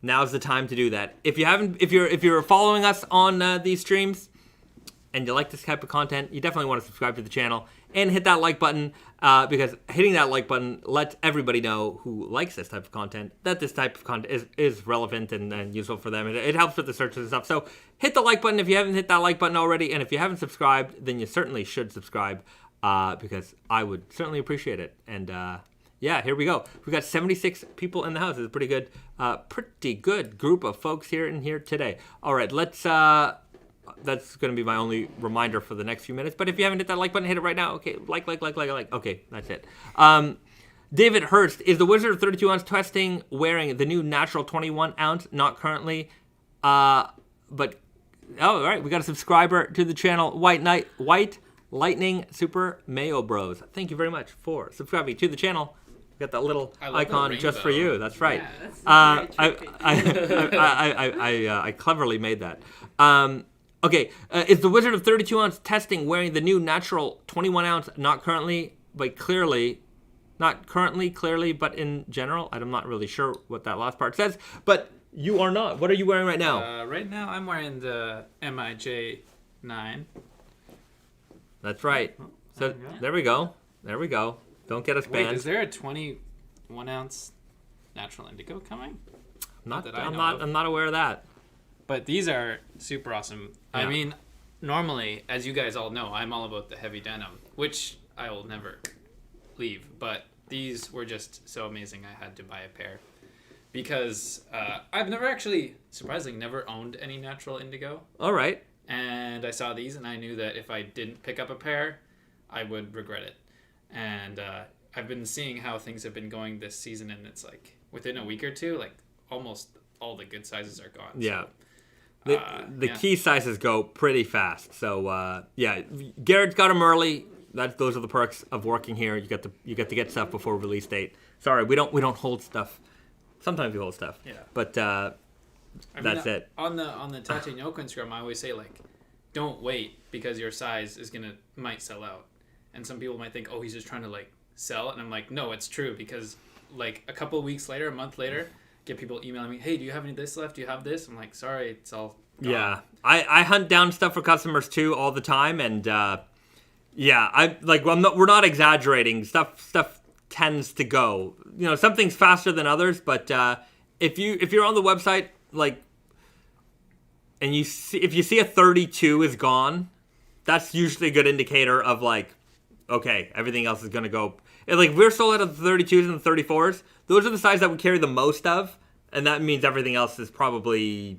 now's the time to do that. If you're following us on these streams and you like this type of content, you definitely want to subscribe to the channel and hit that like button, because hitting that like button lets everybody know who likes this type of content that this type of content is relevant and useful for them. It helps with the searches and stuff. So hit the like button if you haven't hit that like button already, and if you haven't subscribed, then you certainly should subscribe, because I would certainly appreciate it. And yeah, here we go. We got 76 people in the house. It's a pretty good group of folks here today. All right, let's. That's going to be my only reminder for the next few minutes. But if you haven't hit that like button, hit it right now. Okay, like. Okay, that's it. David Hurst, is the Wizard of 32 ounce testing wearing the new natural 21 ounce? Not currently. But, all right, we got a subscriber to the channel, White Lightning Super Mayo Bros. Thank you very much for subscribing to the channel. We got that little icon just for you. That's right. Yeah, I cleverly made that. Okay, is the Wizard of 32 ounce testing wearing the new natural 21 ounce? Not currently, but clearly. Not currently, clearly, but in general. I'm not really sure what that last part says. But you are not. What are you wearing right now? Right now, I'm wearing the MIJ9. That's right. So there we go. There we go. Don't get us banned. Wait, is there a 21 ounce natural indigo coming? I'm not aware of that. But these are super awesome. Yeah. I mean, normally, as you guys all know, I'm all about the heavy denim, which I will never leave. But these were just so amazing. I had to buy a pair because I've never actually, surprisingly, never owned any natural indigo. All right. And I saw these, and I knew that if I didn't pick up a pair, I would regret it. And I've been seeing how things have been going this season, and it's like within a week or two, like almost all the good sizes are gone. Yeah. So, The key sizes go pretty fast. So Garrett's got them early. Those are the perks of working here. You get to get stuff before release date. Sorry, we don't hold stuff. Sometimes we hold stuff. Yeah. But that's it. On the Tatianoko Instagram, I always say like, don't wait because your size might sell out. And some people might think, oh, he's just trying to like sell, and I'm like, no, it's true, because like a couple of weeks later, a month later, get people emailing me, hey, do you have any of this left? Do you have this? I'm like, sorry, it's all gone. Yeah, I hunt down stuff for customers too all the time, and we're not exaggerating. Stuff tends to go. You know, some things faster than others, but if you're on the website, like, and if you see a 32 is gone, that's usually a good indicator of like, okay, everything else is gonna go. And like, we're sold out of the 32s and the 34s. Those are the sizes that we carry the most of, and that means everything else is probably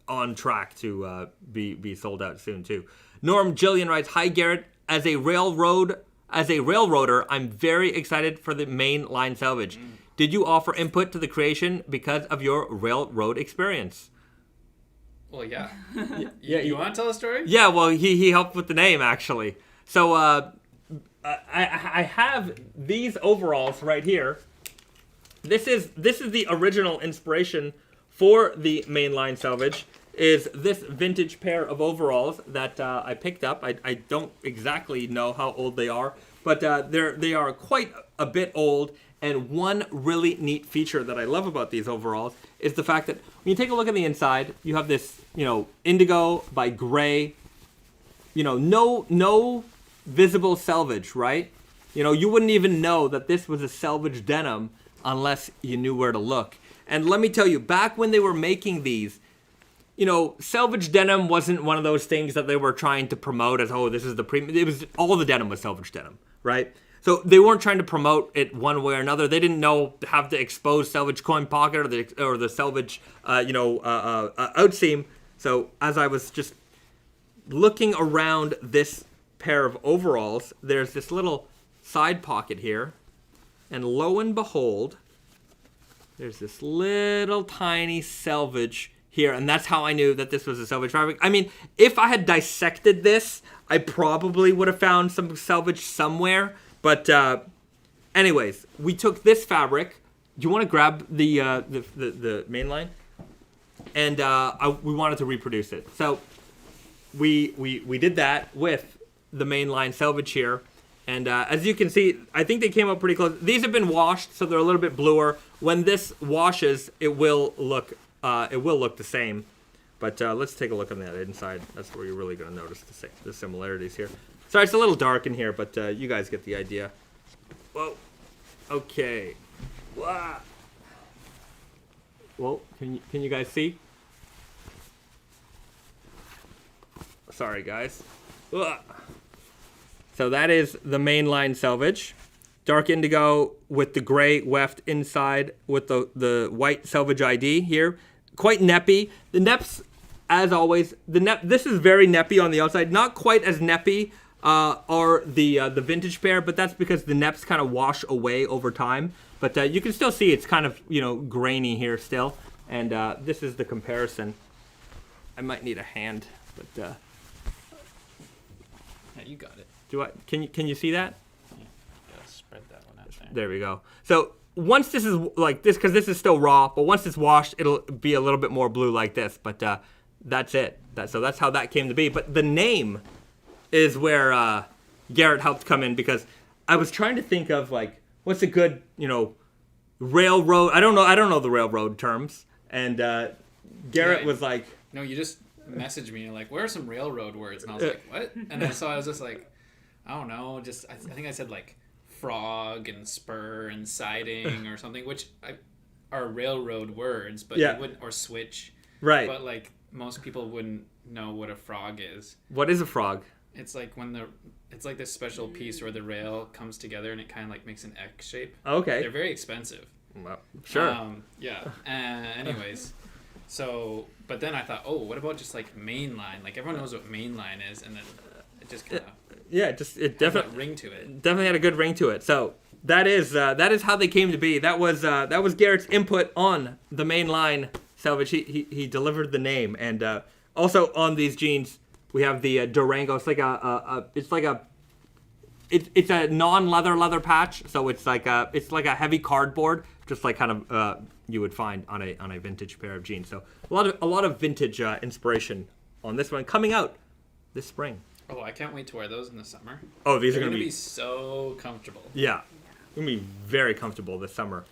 on track to be sold out soon too. Norm Jillian writes, "Hi Garrett, as a railroader, I'm very excited for the Mainline Selvedge. Did you offer input to the creation because of your railroad experience?" Well, yeah. Yeah, you want to tell a story? Yeah, well, he helped with the name actually. So I have these overalls right here. This is the original inspiration for the Mainline Selvedge. Is this vintage pair of overalls that I picked up. I don't exactly know how old they are, but they are quite a bit old. And one really neat feature that I love about these overalls is the fact that when you take a look at the inside, you have this, indigo by gray, no visible selvage, right? You wouldn't even know that this was a Selvedge denim unless you knew where to look. And let me tell you, back when they were making these, Selvedge denim wasn't one of those things that they were trying to promote as, oh, this is the premium. It was, all the denim was Selvedge denim, right? So they weren't trying to promote it one way or another. They didn't have to expose Selvedge coin pocket or the Selvedge, outseam. So as I was just looking around this pair of overalls, there's this little side pocket here, and lo and behold, there's this little tiny Selvedge here, and that's how I knew that this was a Selvedge fabric. I mean, if I had dissected this, I probably would have found some Selvedge somewhere. But anyways, we took this fabric. Do you want to grab the Mainline? And we wanted to reproduce it. So we did that with the Mainline Selvedge here. And as you can see, I think they came up pretty close. These have been washed, so they're a little bit bluer. When this washes, it will look the same. But let's take a look on that inside. That's where you're really going to notice the similarities here. Sorry, it's a little dark in here, but you guys get the idea. Whoa. Okay. Wow. Whoa. Can you guys see? Sorry, guys. Ugh. So that is the Mainline Selvedge. Dark indigo with the gray weft inside with the white Selvedge ID here. Quite neppy. The neps, as always, this is very neppy on the outside. Not quite as neppy are the vintage pair, but that's because the neps kind of wash away over time. But you can still see it's kind of, grainy here still. And this is the comparison. I might need a hand, but yeah, you got it. Can you see that? Yeah, gotta spread that one out there. There we go. So once this is like this, because this is still raw, but once it's washed, it'll be a little bit more blue like this. But that's it. So that's how that came to be. But the name is where Garrett helped come in, because I was trying to think of like what's a good, railroad? I don't know the railroad terms. And Garrett was like, no, you just messaged me like, where are some railroad words? And I was like, what? And then I was just like, I don't know. I think I said like frog and spur and siding or something, which are railroad words, but you wouldn't, or switch. Right. But like most people wouldn't know what a frog is. What is a frog? It's like it's like this special piece where the rail comes together and it kind of like makes an X shape. Okay. They're very expensive. Well, sure. Yeah. Anyways, so but then I thought, oh, what about just like Mainline? Like everyone knows what Mainline is, and then it just kind of it definitely ring to it. Definitely had a good ring to it. So that is how they came to be. That was Garrett's input on the Mainline Selvedge. He delivered the name, and also on these jeans we have the Durango. It's a non-leather patch, so it's like a heavy cardboard, just like kind of you would find on a vintage pair of jeans. So a lot of vintage inspiration on this one coming out this spring. Oh, I can't wait to wear those in the summer. Oh, these are They're going to be so comfortable. Yeah, going to be very comfortable this summer.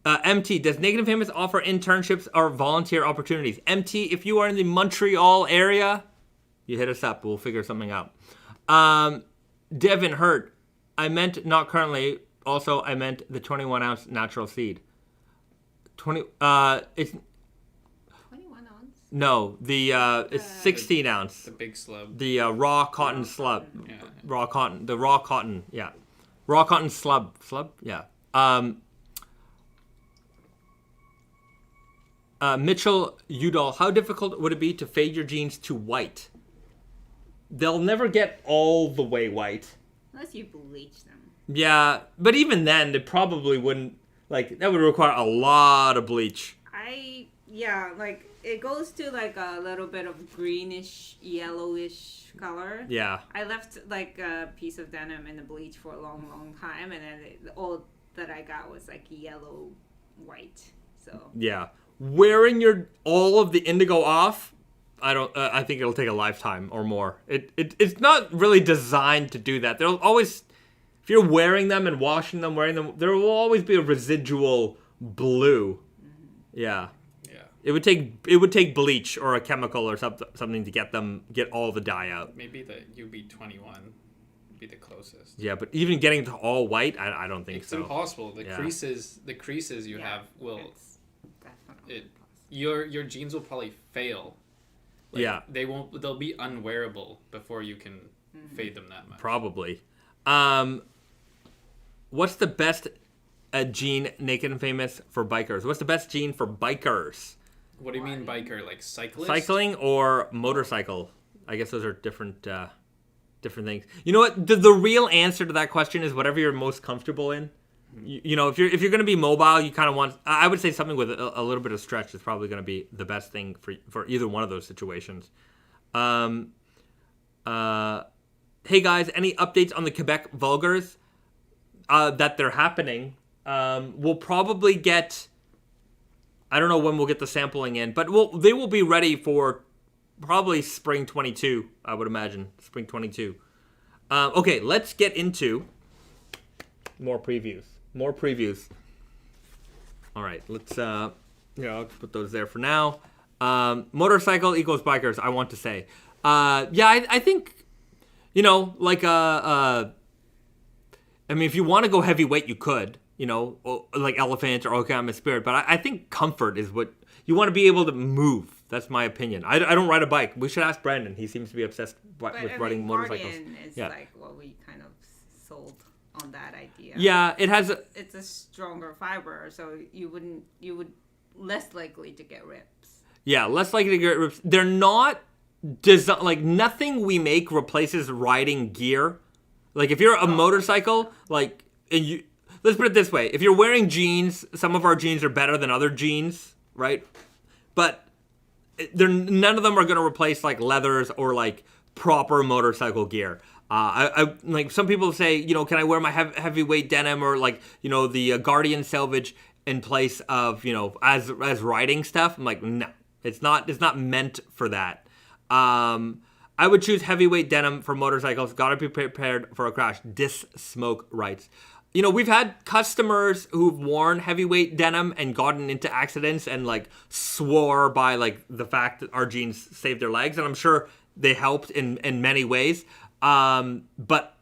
MT, does Naked and Famous offer internships or volunteer opportunities? MT, if you are in the Montreal area, you hit us up. We'll figure something out. Devin Hurt, I meant not currently. Also, I meant the 21-ounce natural seed. It's 21 ounce? no, it's 16 ounce. The big slub. The raw cotton slub. Yeah. Raw cotton. The raw cotton. Yeah. Raw cotton slub. Slub. Yeah. Mitchell Udall, how difficult would it be to fade your jeans to white? They'll never get all the way white. Unless you bleach them. Yeah, but even then, they probably wouldn't. Like, that would require a lot of bleach. Like, it goes to, like, a little bit of greenish, yellowish color. Yeah. I left, like, a piece of denim in the bleach for a long, long time, and then all that I got was, like, yellow-white, so. Yeah. Wearing all of the indigo off, I think it'll take a lifetime or more. It's not really designed to do that. There'll always, if you're wearing them and washing them, there will always be a residual blue. Yeah. Yeah. It would take bleach or a chemical or something to get all the dye out. Maybe the UB21 would be the closest. Yeah, but even getting to all white, I don't think so. It's impossible. The creases you have will. Definitely. Your jeans will probably fail. Like, yeah. They'll be unwearable before you can fade them that much. Probably. What's the best jean, Naked and Famous, for bikers? What's the best jean for bikers? What do you mean biker? Like cyclist? Cycling or motorcycle? I guess those are different things. You know what? The real answer to that question is whatever you're most comfortable in. If you're going to be mobile, you kind of want. I would say something with a little bit of stretch is probably going to be the best thing for either one of those situations. Hey guys, any updates on the Quebec Vulgars that they're happening? We'll probably get. I don't know when we'll get the sampling in, but they will be ready for probably spring 22. I would imagine spring 22. Okay, let's get into more previews. All right, let's I'll put those there for now. Motorcycle equals bikers, I want to say. I think, if you want to go heavyweight, you could, like Elephant or Okama Spirit, but I think comfort is what you want to be able to move. That's my opinion. I don't ride a bike. We should ask Brandon. He seems to be obsessed with riding motorcycles. Guardian is like what we kind of sold on that idea. Yeah, it's a stronger fiber, so you would less likely to get rips. Yeah, less likely to get rips. They're not nothing we make replaces riding gear. Like if you're a motorcycle, let's put it this way: if you're wearing jeans, some of our jeans are better than other jeans, right? But none of them are going to replace like leathers or like proper motorcycle gear. I like some people say, can I wear my heavyweight denim or the Guardian Selvedge in place of as riding stuff? I'm like, no, it's not meant for that. I I would choose heavyweight denim for motorcycles. Gotta be prepared for a crash. Dis Smoke writes. You know, we've had customers who've worn heavyweight denim and gotten into accidents and like swore by like the fact that our jeans saved their legs, and I'm sure they helped in many ways. But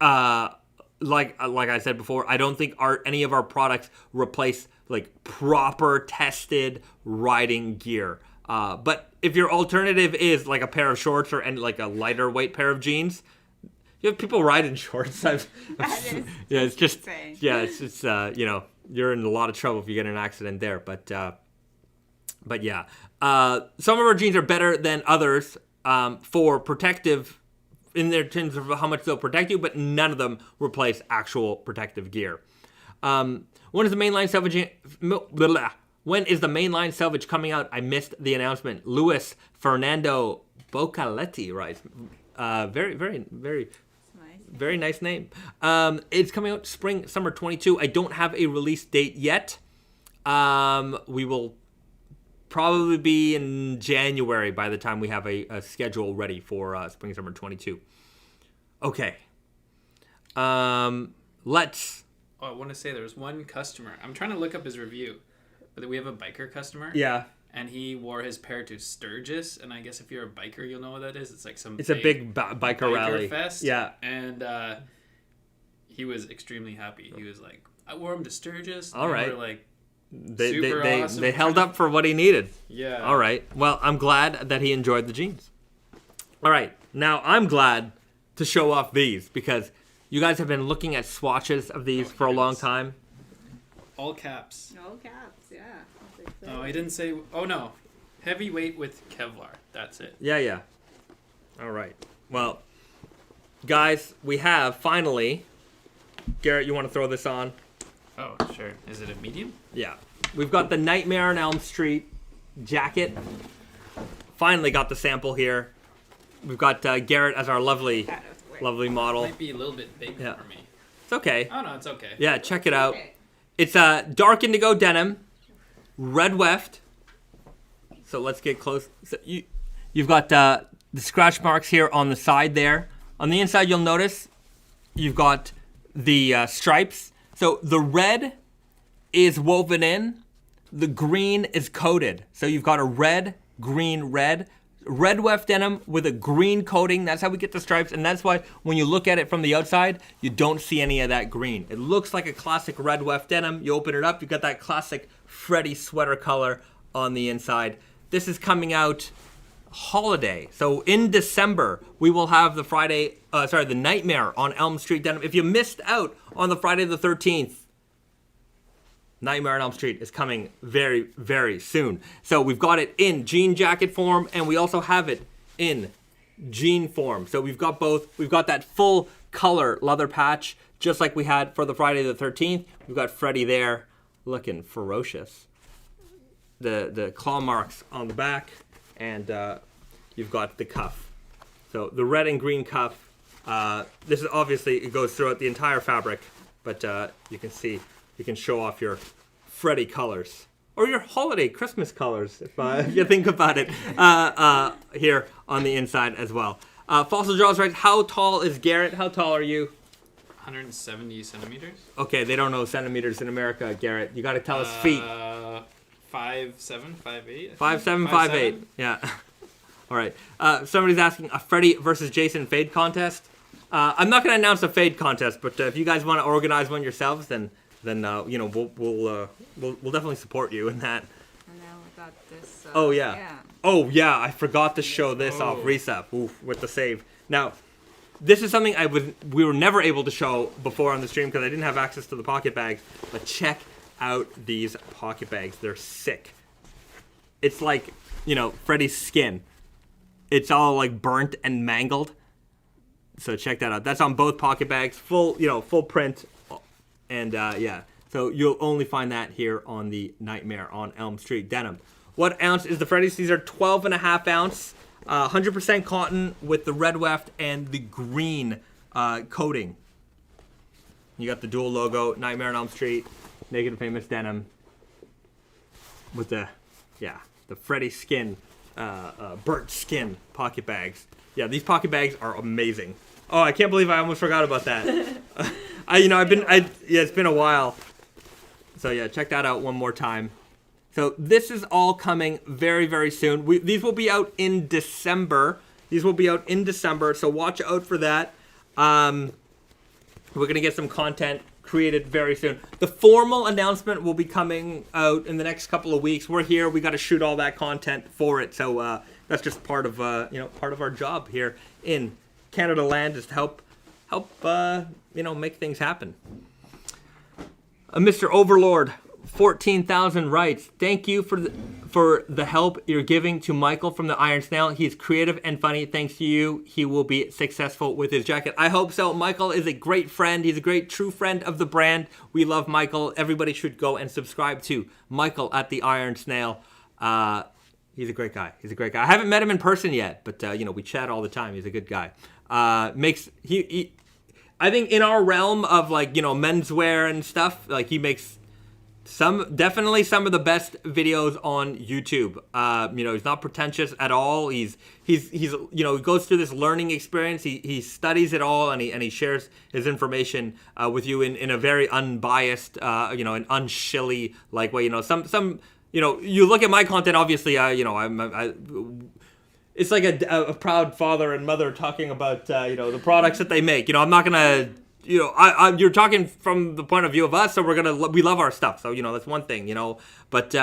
like I said before, I don't think any of our products replace like proper tested riding gear. But if your alternative is like a pair of shorts and like a lighter weight pair of jeans. You have people ride in shorts. It's just you know, you're in a lot of trouble if you get in an accident there. But yeah, some of our jeans are better than others for protective in their terms of how much they'll protect you, but none of them replace actual protective gear. When is the mainline Selvedge? When is the mainline Selvedge coming out? I missed the announcement. Luis Fernando Bocaletti writes. Very nice name. It's coming out spring, summer 22. I don't have a release date yet. We will probably be in January by the time we have a schedule ready for spring, summer 22. Okay. Let's... Oh, I want to say there's one customer. I'm trying to look up his review. But we have a biker customer. Yeah. And he wore his pair to Sturgis, and I guess if you're a biker, you'll know what that is. It's like some. It's a big biker rally fest. Yeah, and he was extremely happy. He was like, "I wore him to Sturgis." All right. They were like, they awesome. held up for what he needed. Yeah. All right. Well, I'm glad that he enjoyed the jeans. All right. Now I'm glad to show off these because you guys have been looking at swatches of these for a long time. All caps. All caps, yeah. Oh, I didn't say... Oh, no. Heavyweight with Kevlar. That's it. Yeah. All right. Well, guys, we have finally... Garrett, you want to throw this on? Oh, sure. Is it a medium? Yeah. We've got the Nightmare on Elm Street jacket. Finally got the sample here. We've got Garrett as our lovely model. Might be a little bit big for me. It's okay. Oh, no, it's okay. Yeah, check it out. It's a dark indigo denim, red weft. So let's get close. So you've got the scratch marks here on the side there. On the inside, you'll notice you've got the stripes. So the red is woven in. The green is coated. So you've got a red, green, red weft denim with a green coating. That's how we get the stripes, and that's why when you look at it from the outside, you don't see any of that green. It looks like a classic red weft denim. You open it up, you've got that classic Freddy sweater color on the inside. This is coming out holiday. So in December, we will have the Nightmare on Elm Street denim. If you missed out on the Friday the 13th, Nightmare on Elm Street is coming very, very soon. So we've got it in jean jacket form, and we also have it in jean form. So we've got both. We've got that full color leather patch, just like we had for the Friday the 13th. We've got Freddy there looking ferocious. The claw marks on the back, and you've got the cuff. So the red and green cuff. This is obviously, it goes throughout the entire fabric, but you can see, you can show off your Freddy colors or your holiday Christmas colors, if you think about it, here on the inside as well. Fossil Jaws writes, how tall is Garrett? How tall are you? 170 centimeters. Okay, they don't know centimeters in America, Garrett. You got to tell us feet. 5'7", 5'8". 5'7", 5'8". Yeah. All right. Somebody's asking a Freddy versus Jason fade contest. I'm not going to announce a fade contest, but if you guys want to organize one yourselves, then you know, we'll definitely support you in that. And then we got this. Oh yeah. Oh yeah. I forgot to show this off. Risa, with the save. Now, this is something we were never able to show before on the stream because I didn't have access to the pocket bags. But check out these pocket bags. They're sick. It's like, you know, Freddy's skin. It's all like burnt and mangled. So check that out. That's on both pocket bags. Full print. And yeah, so you'll only find that here on the Nightmare on Elm Street denim. What ounce is the Freddy's? These are 12.5 ounce, 100% cotton with the red weft and the green coating. You got the dual logo, Nightmare on Elm Street, Naked Famous Denim, with the Freddy skin burnt skin pocket bags. Yeah, these pocket bags are amazing. Oh, I can't believe I almost forgot about that. It's been a while. So yeah, check that out one more time. So this is all coming very, very soon. These will be out in December. So watch out for that. We're going to get some content created very soon. The formal announcement will be coming out in the next couple of weeks. We're here. We got to shoot all that content for it. So that's just part of our job here in Canada Land, is to help make things happen. Mr. Overlord, 14,000 writes, thank you for the help you're giving to Michael from the Iron Snail. He's creative and funny. Thanks to you, he will be successful with his jacket. I hope so. Michael is a great friend. He's a great true friend of the brand. We love Michael. Everybody should go and subscribe to Michael at the Iron Snail. He's a great guy. I haven't met him in person yet, but we chat all the time. He's a good guy. I think in our realm of menswear and stuff, he makes definitely some of the best videos on YouTube. He's not pretentious at all. He goes through this learning experience. He studies it all, and he shares his information with you in a very unbiased, and unshilly way. You look at my content, obviously, it's like a proud father and mother talking about the products that they make. I'm not gonna. You're talking from the point of view of us, so we love our stuff. So, that's one thing, but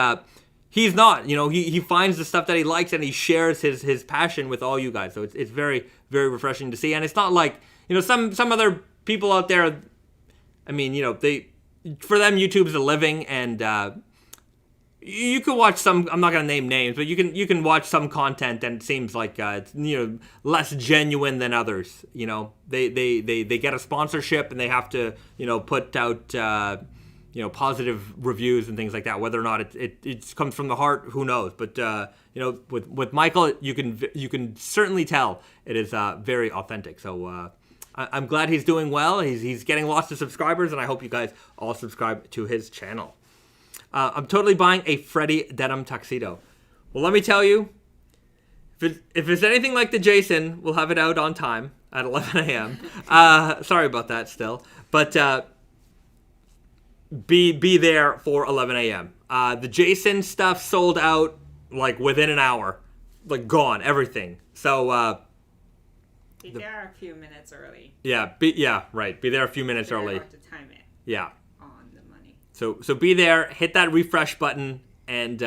he's not, he finds the stuff that he likes and he shares his passion with all you guys. So it's very, very refreshing to see. And it's not like, some other people out there, for them, YouTube is a living, and, you can watch some. I'm not gonna name names, but you can watch some content, and it seems like it's less genuine than others. They get a sponsorship, and they have to put out positive reviews and things like that. Whether or not it comes from the heart, who knows? But with Michael, you can certainly tell it is very authentic. So I'm glad he's doing well. He's getting lots of subscribers, and I hope you guys all subscribe to his channel. I'm totally buying a Freddy denim tuxedo. Well, let me tell you, if it's anything like the Jason, we'll have it out on time at 11 a.m. Sorry about that still. But be there for 11 a.m. The Jason stuff sold out within an hour. Gone, everything. So be there a few minutes early. Yeah, right. Be there a few minutes early. Hard to time it. Yeah. So be there, hit that refresh button, and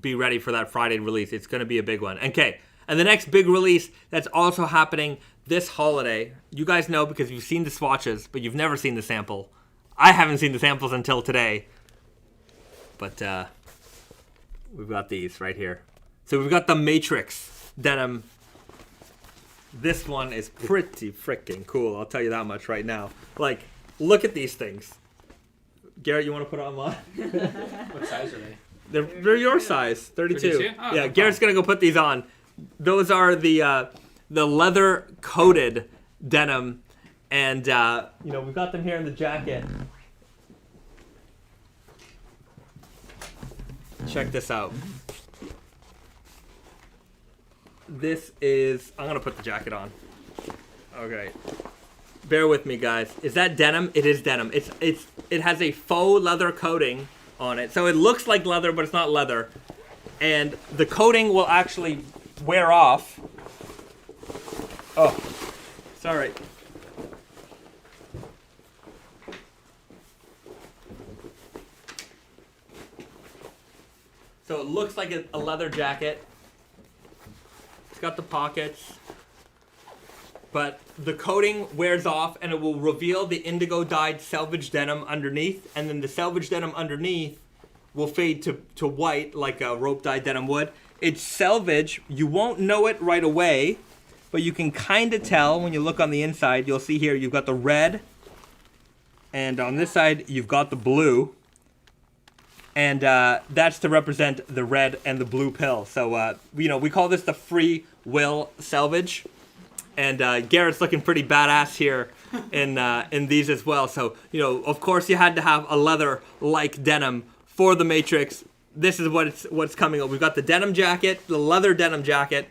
be ready for that Friday release. It's going to be a big one. Okay, and the next big release that's also happening this holiday, you guys know because you've seen the swatches, but you've never seen the sample. I haven't seen the samples until today, but we've got these right here. So we've got the Matrix denim. This one is pretty freaking cool, I'll tell you that much right now. Look at these things. Garrett, you want to put on mine? What size are they? They're your size, 32. 32? Oh, yeah, Garrett's gonna go put these on. Those are the leather coated denim, and we've got them here in the jacket. Check this out. This is. I'm gonna put the jacket on. Okay. Bear with me, guys. Is that denim? It is denim. It has a faux leather coating on it. So it looks like leather, but it's not leather. And the coating will actually wear off. Oh, sorry. So it looks like a leather jacket. It's got the pockets. But the coating wears off, and it will reveal the indigo dyed Selvedge denim underneath, and then the Selvedge denim underneath will fade to white like a rope dyed denim would. It's Selvedge. You won't know it right away, but you can kind of tell when you look on the inside. You'll see here you've got the red, and on this side you've got the blue, and that's to represent the red and the blue pill. So we call this the free will Selvedge. And Garrett's looking pretty badass here in these as well. So, of course you had to have a leather-like denim for the Matrix. this is what's coming up. We've got the denim jacket, the leather denim jacket.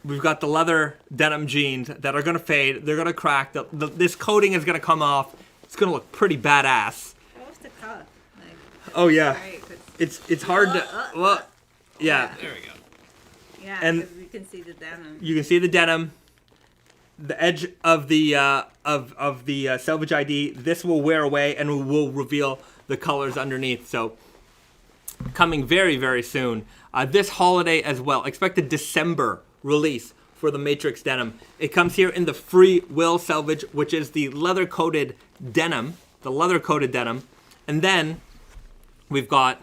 We've got the leather denim jeans that are gonna fade. They're gonna crack. This coating is gonna come off. It's gonna look pretty badass. What was the color? Like, Oh yeah, right, 'cause- it's hard to. Well, yeah. There we go. yeah, and- 'cause you can see the denim. You can see the denim, the edge of the Selvedge ID. This will wear away and will reveal the colors underneath. So coming very, very soon. This holiday as well. Expect a December release for the Matrix denim. It comes here in the Free Will Selvedge, which is the leather coated denim, and then we've got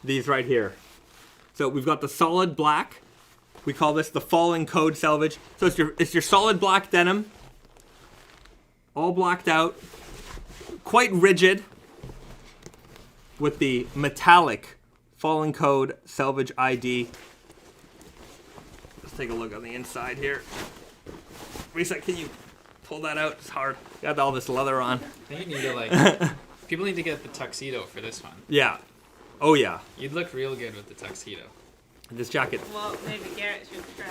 these right here. So we've got the solid black. We call this the Falling Code Selvedge. So it's your solid black denim, all blacked out, quite rigid, with the metallic Falling Code Selvedge ID. Let's take a look on the inside here. Risa, can you pull that out? It's hard. Got all this leather on. I think you need to people need to get the tuxedo for this one. Yeah. Oh yeah. You'd look real good with the tuxedo. This jacket. Well, maybe Garrett should try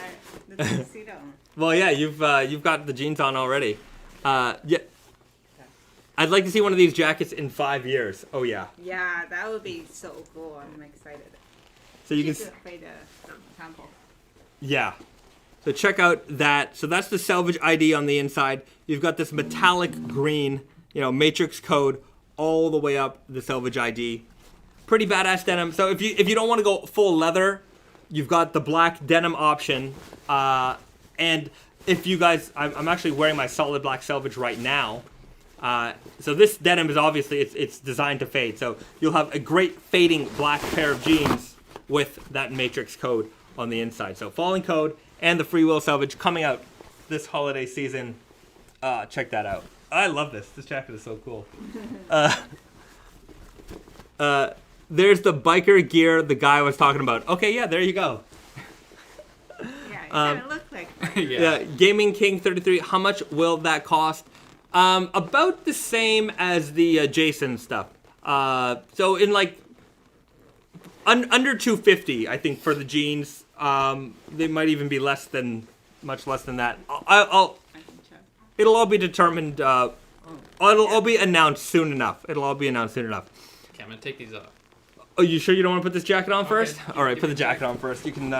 the tuxedo. Well, yeah, you've got the jeans on already. Yeah. I'd like to see one of these jackets in 5 years. Oh yeah. Yeah, that would be so cool. I'm excited. So you can. Should play the sample. Yeah. So check out that. So that's the Selvedge ID on the inside. You've got this metallic green, matrix code all the way up the Selvedge ID. Pretty badass denim. So if you don't want to go full leather, you've got the black denim option. And if you guys, I'm actually wearing my solid black Selvedge right now. So this denim is obviously it's designed to fade. So you'll have a great fading black pair of jeans with that matrix code on the inside. So Falling Code and the Free Will Selvedge coming out this holiday season. Check that out. I love this. This jacket is so cool. There's the biker gear the guy was talking about. Okay, yeah, there you go. Yeah, it kind of look like. Yeah, Gaming King 33. How much will that cost? About the same as the Jason stuff. So in like under 250, I think for the jeans. They might even be much less than that. I'll I can check. it'll all be determined. It'll all be announced soon enough. It'll all be announced soon enough. Okay, I'm gonna take these off. Oh, you sure you don't want to put this jacket on first? Okay, All right, give put the me a jacket sec. on first. You can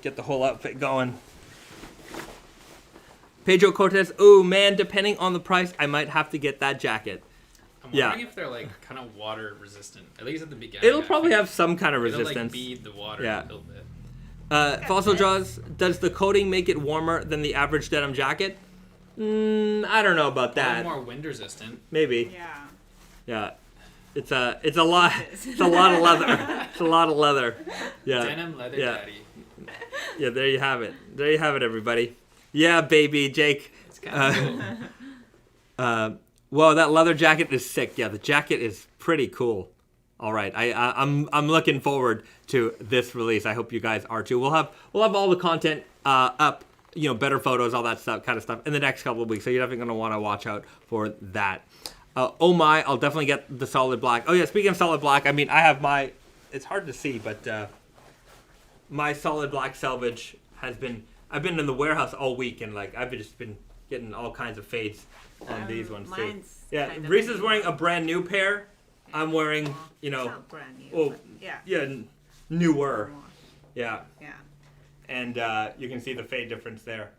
get the whole outfit going. Pedro Cortez. Oh man, depending on the price, I might have to get that jacket. I'm Yeah. wondering if they're like kind of water resistant. At least at the beginning. It'll I probably think have some kind of it'll, resistance. like bead the water Yeah. a little bit. Fossil Jaws, does the coating make it warmer than the average denim jacket? I don't know about A that. little more wind resistant. Maybe. Yeah. Yeah. It's a lot. It's a lot of leather. It's a lot of leather. Yeah. Denim leather Yeah. daddy. Yeah. There you have it. There you have it, everybody. Yeah, baby, Jake. It's kind of cool. Whoa, that leather jacket is sick. Yeah, the jacket is pretty cool. All right, I'm looking forward to this release. I hope you guys are too. We'll have all the content up, better photos, all that stuff, kind of stuff, in the next couple of weeks. So you're definitely gonna want to watch out for that. Oh my, I'll definitely get the solid black. Oh yeah, speaking of solid black, I mean I have my. It's hard to see, but my solid black Selvedge has been. I've been in the warehouse all week, and like I've just been getting all kinds of fades on these ones too. Mine's Yeah, kind of Reese's new. wearing a brand new pair. I'm wearing, It's not brand new. oh, but yeah. yeah, newer. More. Yeah, Yeah. and you can see the fade difference there.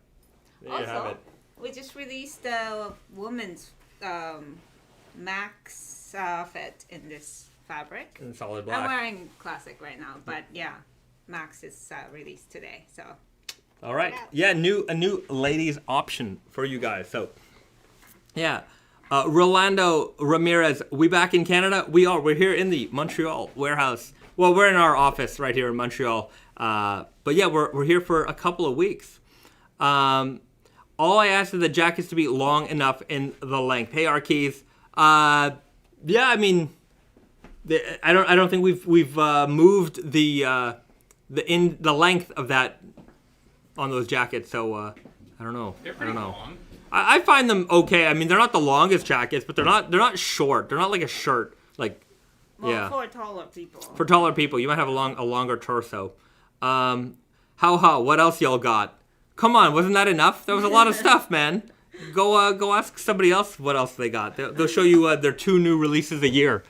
There you have Also, it. we just released the woman's Max fit in this fabric. In solid I'm black. wearing classic right now, but yeah, Max is released today. So All right. Yeah, a new ladies option for you guys. So, yeah. Rolando Ramirez, we back in Canada? We are. We're here in the Montreal warehouse. Well, we're in our office right here in Montreal. But yeah, we're here for a couple of weeks. All I ask is the jackets to be long enough in the length. Hey, Arkeys. Yeah, I mean, I don't think we've moved the length of that on those jackets. So I don't know. They're I pretty don't know. long. I find them okay. I mean, they're not the longest jackets, but they're not short. They're not like a shirt. Like, yeah. For taller people. For taller people, you might have a longer torso. What else y'all got? Come on, wasn't that enough? That was a lot of stuff, man. Go ask somebody else what else they got. They'll show you their 2 new releases a year.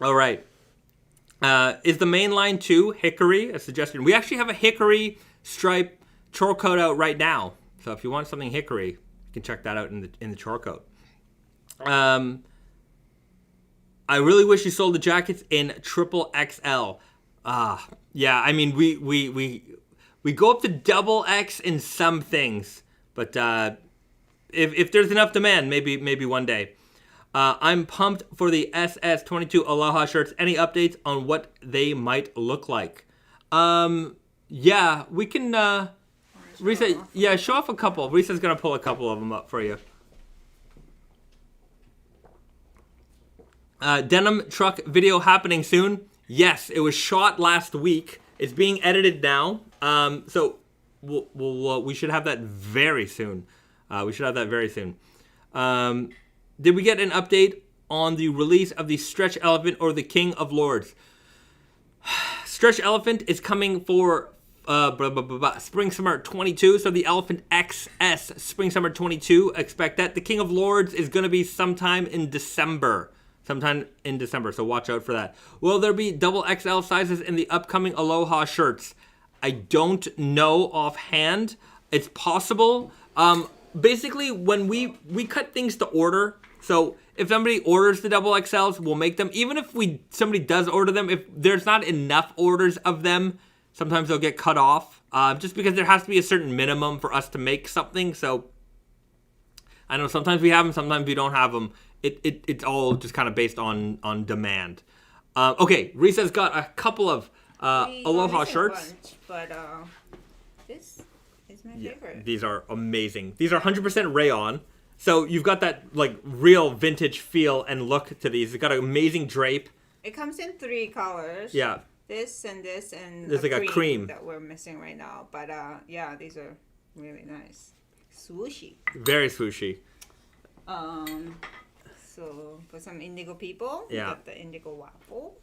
All right. Is the Mainline 2 hickory a suggestion? We actually have a hickory stripe chore coat out right now. So if you want something hickory, you can check that out in the chore coat. I really wish you sold the jackets in triple XL. Yeah, I mean we go up to double X in some things, but if there's enough demand, maybe one day. I'm pumped for the SS22 Aloha shirts. Any updates on what they might look like? Yeah, we can. Risa, yeah, show off a couple. Risa's gonna pull a couple of them up for you. Denim truck video happening soon. Yes, it was shot last week. It's being edited now. So we should have that very soon. Did we get an update on the release of the Stretch Elephant or the King of Lords? Stretch Elephant is coming for Spring Summer 22. So the Elephant XS Spring Summer 22. Expect that. The King of Lords is going to be sometime in December. So watch out for that. Will there be double XL sizes in the upcoming Aloha shirts? I don't know offhand. It's possible. Basically, when we cut things to order, so if somebody orders the double XLs, we'll make them. Even if somebody does order them, if there's not enough orders of them, sometimes they'll get cut off. Just because there has to be a certain minimum for us to make something. So I know sometimes we have them, sometimes we don't have them. It's all just kind of based on demand. Okay, Risa's got a couple of Aloha shirts. But this is my favorite. These are amazing. These are 100% rayon. So you've got that like real vintage feel and look to these. It's got an amazing drape. It comes in 3 colors. Yeah. This and there's like a cream that we're missing right now. But yeah, these are really nice. Swooshy. Very swooshy. So for some indigo people, we got the indigo waffle.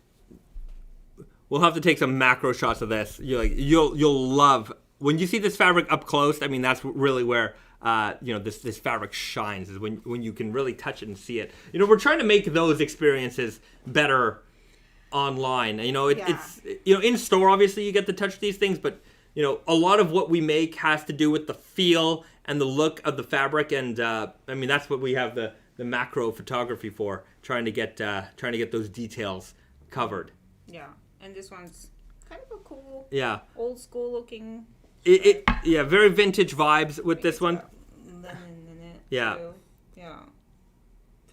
We'll have to take some macro shots of this. You'll love when you see this fabric up close. I mean, that's really where this fabric shines, is when you can really touch it and see it. We're trying to make those experiences better online. It's in store. Obviously, you get to touch these things, but a lot of what we make has to do with the feel and the look of the fabric, and I mean that's what we have the macro photography for, trying to get those details covered. Yeah, and this one's kind of a cool, old school looking. Very vintage vibes with this one. Linen in it. Yeah. Too. Yeah.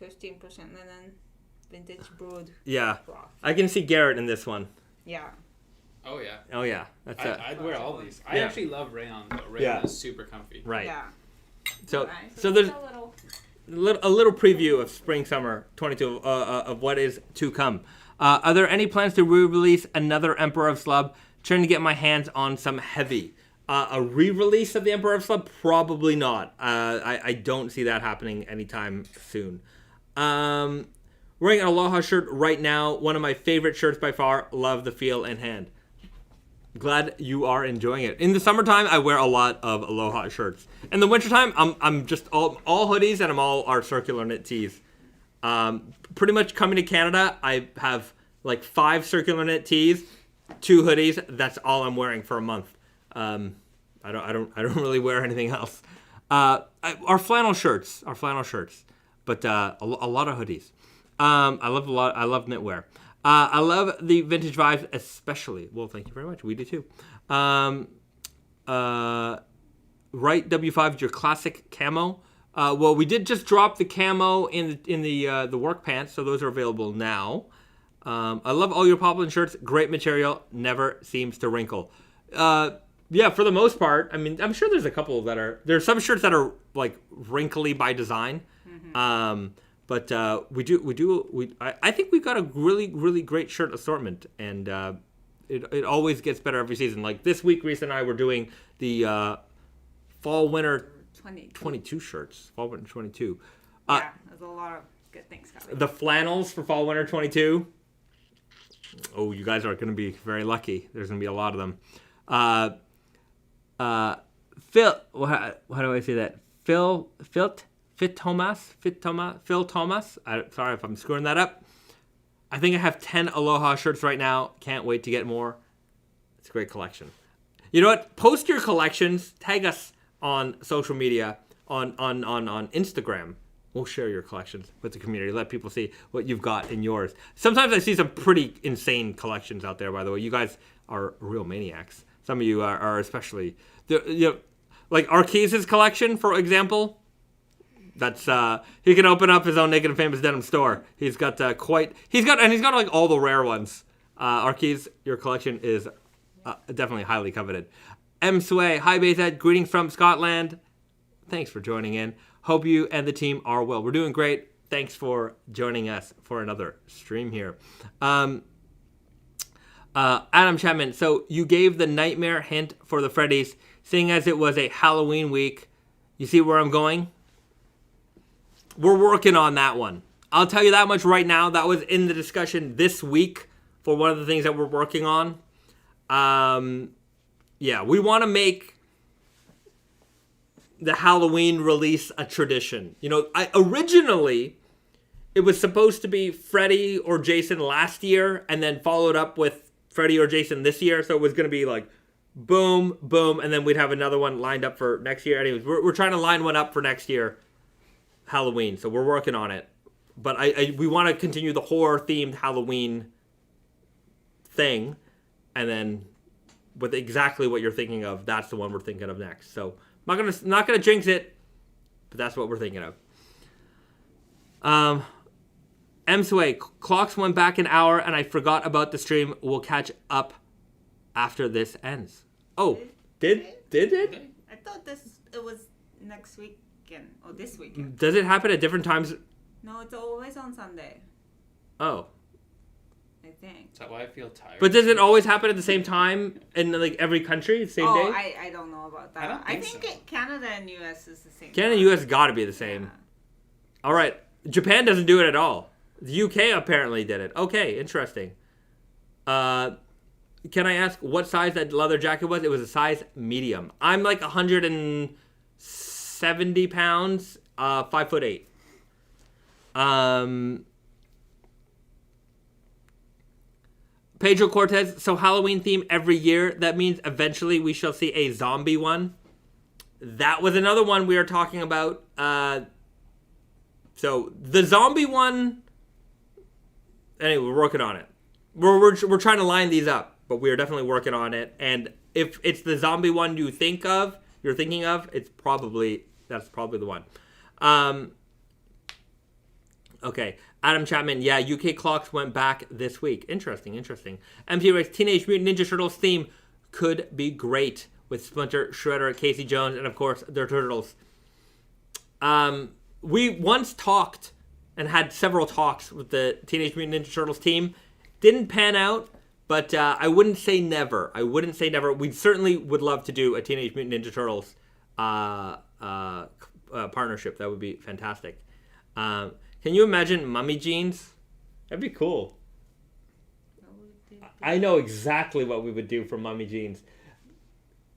15% linen, vintage brood. Yeah. Cloth. I can see Garrett in this one. Yeah. Oh yeah. Oh yeah. That's it. I'd wear all these. I actually love rayon though. Rayon is super comfy. Right. Yeah. So there's a little preview of Spring Summer 22 of what is to come. Are there any plans to re-release another Emperor of Slub? Trying to get my hands on some heavy. A re-release of the Emperor of Slub? Probably not. I don't see that happening anytime soon. Wearing an Aloha shirt right now. One of my favorite shirts by far. Love the feel and hand. Glad you are enjoying it. In the summertime, I wear a lot of Aloha shirts. In the wintertime, I'm just all hoodies, and I'm all our circular knit tees. Pretty much coming to Canada, I have like 5 circular knit tees, 2 hoodies. That's all I'm wearing for a month. I don't really wear anything else. Our flannel shirts, but a lot of hoodies. I love knitwear. I love the vintage vibes, especially. Well, thank you very much. We do too. Right W5 is your classic camo. Well, we did just drop the camo in the work pants, so those are available now. I love all your poplin shirts. Great material, never seems to wrinkle. Yeah, for the most part. I mean, I'm sure there's a couple there's some shirts that are like wrinkly by design. Mm-hmm. But I think we've got a really, really great shirt assortment, and it always gets better every season. Like this week, Risa and I were doing the fall winter 22 shirts. Fall winter 22. Yeah, there's a lot of good things coming. The flannels for fall winter 22. Oh, you guys are going to be very lucky. There's going to be a lot of them. Phil, how do I say that? Phil Thomas. Sorry if I'm screwing that up. I think I have 10 Aloha shirts right now. Can't wait to get more. It's a great collection. You know what? Post your collections. Tag us on social media, on Instagram. We'll share your collections with the community. Let people see what you've got in yours. Sometimes I see some pretty insane collections out there, by the way. You guys are real maniacs. Some of you are especially... like Arquez's collection, for example. That's he can open up his own Naked Famous Denim store. He's got he's got like all the rare ones. Arquez, your collection is definitely highly coveted. M Sway, hi Bezat, greetings from Scotland. Thanks for joining in. Hope you and the team are well. We're doing great. Thanks for joining us for another stream here. Adam Chapman, so you gave the nightmare hint for the Freddies, seeing as it was a Halloween week. You see where I'm going? We're working on that one. I'll tell you that much right now. That was in the discussion this week for one of the things that we're working on. Yeah, we want to make the Halloween release a tradition. You know, originally it was supposed to be Freddy or Jason last year and then followed up with Freddy or Jason this year. So it was going to be like boom, boom, and then we'd have another one lined up for next year. Anyways, we're trying to line one up for next year, Halloween. So we're working on it. But we want to continue the horror-themed Halloween thing. And then with exactly what you're thinking of, that's the one we're thinking of next. So I'm not gonna jinx it, but that's what we're thinking of. M-Sway, clocks went back an hour and I forgot about the stream. We'll catch up after this ends. Oh, did it? I thought it was next weekend or this weekend. Does it happen at different times? No, it's always on Sunday. Oh. I think. Is that why I feel tired? But does it always happen at the same time in like every country, the same day? I don't know about that. I think Canada and US is the same. Canada and US got to be the same. Yeah. All right. Japan doesn't do it at all. The UK apparently did it. Okay, interesting. Can I ask what size that leather jacket was? It was a size medium. I'm like 170 pounds, 5'8". Pedro Cortez, so Halloween theme every year. That means eventually we shall see a zombie one. That was another one we were talking about. So the zombie one, anyway, we're working on it. We're trying to line these up, but we are definitely working on it. And if it's the zombie one you're thinking of, that's probably the one. Okay, Adam Chapman, yeah, UK clocks went back this week. Interesting. MT Rex, Teenage Mutant Ninja Turtles theme could be great with Splinter, Shredder, Casey Jones, and of course, their turtles. We once talked and had several talks with the Teenage Mutant Ninja Turtles team. Didn't pan out, but I wouldn't say never. We certainly would love to do a Teenage Mutant Ninja Turtles partnership. That would be fantastic. Can you imagine mummy jeans? That'd be cool. I know exactly what we would do for mummy jeans.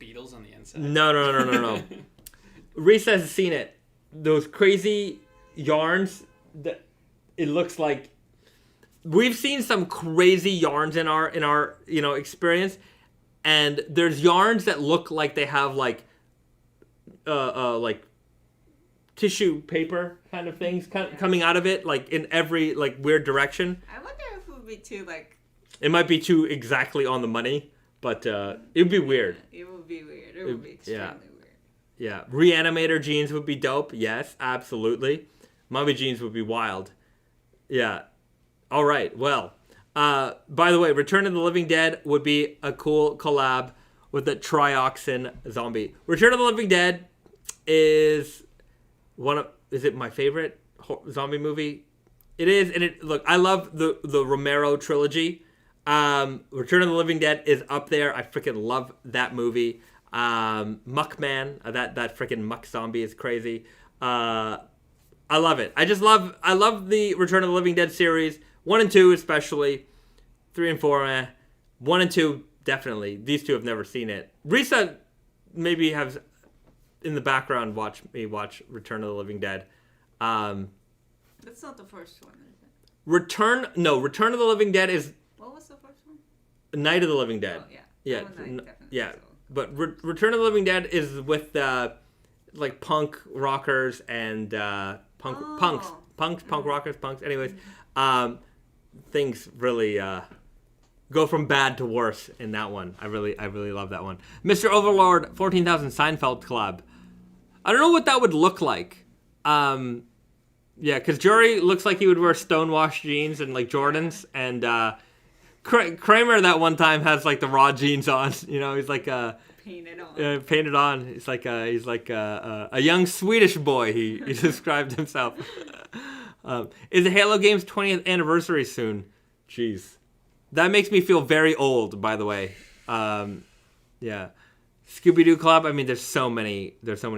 Beetles on the inside. No. Risa has seen it. Those crazy yarns that it looks like. We've seen some crazy yarns in our experience, and there's yarns that look like they have like tissue paper kind of things coming out of it, like in every like weird direction. I wonder if it would be too like. It might be too exactly on the money, but it would be weird. It would be weird. It would be extremely weird. Yeah, Reanimator jeans would be dope. Yes, absolutely. Mummy jeans would be wild. Yeah. All right. Well, by the way, Return of the Living Dead would be a cool collab with the Trioxin zombie. Return of the Living Dead is it my favorite zombie movie? It is, and look, I love the Romero trilogy. Return of the Living Dead is up there. I freaking love that movie. Muckman, that freaking muck zombie is crazy. I love it. I love the Return of the Living Dead series. 1 and 2 especially. 3 and 4, 1 and 2, definitely. These two have never seen it. Risa maybe has, in the background, watch Return of the Living Dead. That's not the first one, is it? Return of the Living Dead is... What was the first one? Night of the Living Dead. Oh, yeah. Yeah. That one I definitely Yeah. saw. But Return of the Living Dead is with like punk rockers and punk rockers, punks. Anyways, things really go from bad to worse in that one. I really love that one. Mr. Overlord, 14,000 Seinfeld Club. I don't know what that would look like. Yeah, because Jory looks like he would wear stonewashed jeans and like Jordans, and Kramer that one time has like the raw jeans on. You know, he's like painted on. Painted on. He's like a young Swedish boy. He described himself. Is the Halo game's 20th anniversary soon? Jeez, that makes me feel very old. By the way, yeah. Scooby-Doo Club. I mean, there's so many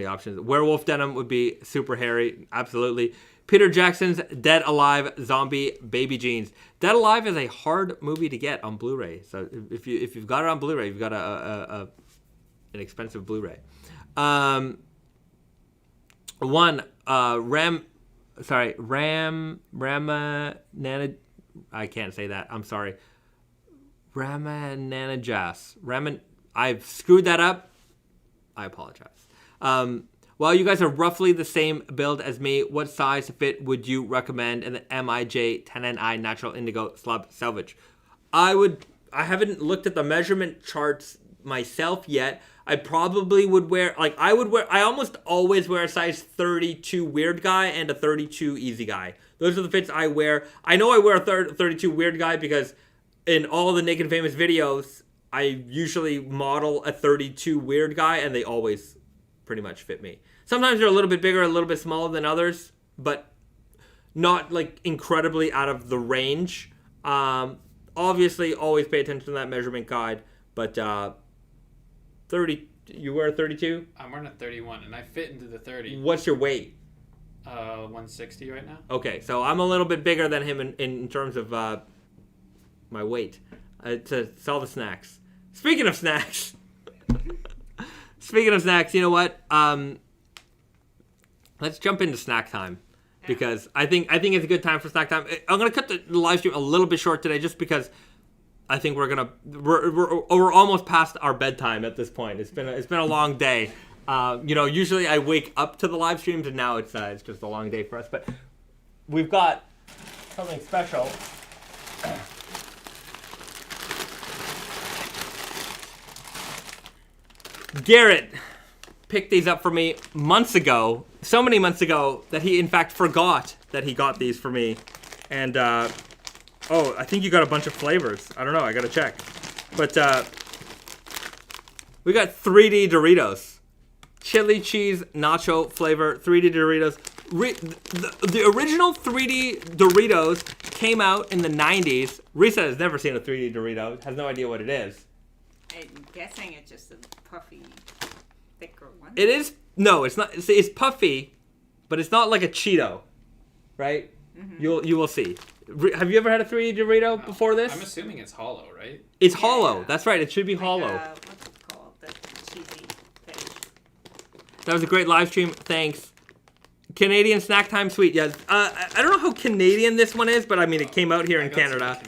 options. Werewolf denim would be super hairy. Absolutely. Peter Jackson's Dead Alive Zombie Baby Jeans. Dead Alive is a hard movie to get on Blu-ray. So if you've got it on Blu-ray, you've got an expensive Blu-ray. Ram Nana. I can't say that. I'm sorry. Ramananajas. I've screwed that up. I apologize. While you guys are roughly the same build as me, what size fit would you recommend in the MIJ 10NI Natural Indigo Slub Selvedge? I haven't looked at the measurement charts myself yet. I probably would wear, I almost always wear a size 32 weird guy and a 32 easy guy. Those are the fits I wear. I know I wear a 32 weird guy because in all the Naked Famous videos, I usually model a 32 weird guy, and they always pretty much fit me. Sometimes they're a little bit bigger, a little bit smaller than others, but not like incredibly out of the range. Obviously, always pay attention to that measurement guide. But 30, you wear a 32? I'm wearing a 31, and I fit into the 30. What's your weight? 160 right now. Okay, so I'm a little bit bigger than him in terms of my weight. To sell the snacks. Speaking of snacks, you know what? Let's jump into snack time because I think it's a good time for snack time. I'm gonna cut the live stream a little bit short today just because I think we're almost past our bedtime at this point. It's been a long day. Usually I wake up to the live streams and now it's just a long day for us. But we've got something special. Garrett picked these up for me months ago, so many months ago that he in fact forgot that he got these for me. And I think you got a bunch of flavors. I don't know, I gotta check. But we got 3D Doritos. Chili cheese nacho flavor 3D Doritos. The original 3D Doritos came out in the 90s. Risa has never seen a 3D Dorito, has no idea what it is. I'm guessing it's just a puffy, thicker one. It is. No, it's not. It's puffy, but it's not like a Cheeto, right? Mm-hmm. You will see. Have you ever had a 3D Dorito before this? I'm assuming it's hollow, right? It's hollow. That's right. It should be hollow. What's it called? The cheesy fish. That was a great live stream. Thanks. Canadian snack time sweet. Yes. I don't know how Canadian this one is, but I mean it came out here in Canada.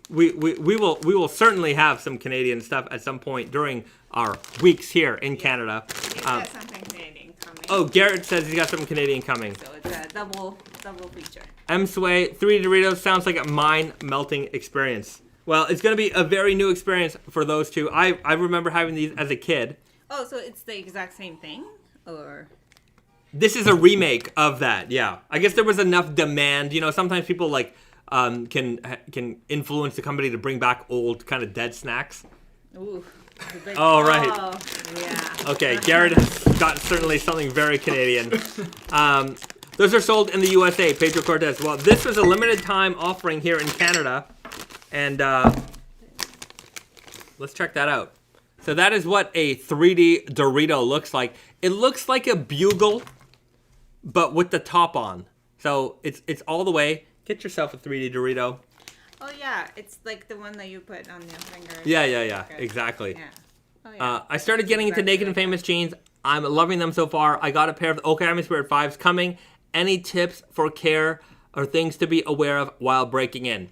We will certainly have some Canadian stuff at some point during our weeks here in Canada. He's got something Canadian coming. Oh, Garrett says he's got something Canadian coming. So it's a double feature. M-Sway 3D Doritos sounds like a mind-melting experience. Well, it's going to be a very new experience for those two. I remember having these as a kid. Oh, so it's the exact same thing, or? This is a remake of that. Yeah, I guess there was enough demand. You know, sometimes people can influence the company to bring back old kind of dead snacks. Ooh. Oh, right. Oh, yeah. Okay, Garrett has got certainly something very Canadian. Those are sold in the USA, Pedro Cortez. Well, this was a limited time offering here in Canada, And let's check that out. So that is what a 3D Dorito looks like. It looks like a bugle, but with the top on. So it's all the way. Get yourself a 3D Dorito. Oh yeah, it's like the one that you put on your finger. Yeah, Okay. exactly. Yeah. Oh, yeah. I started getting into Naked and Famous jeans. I'm loving them so far. I got a pair of the OK Atmosphere 5s coming. Any tips for care or things to be aware of while breaking in?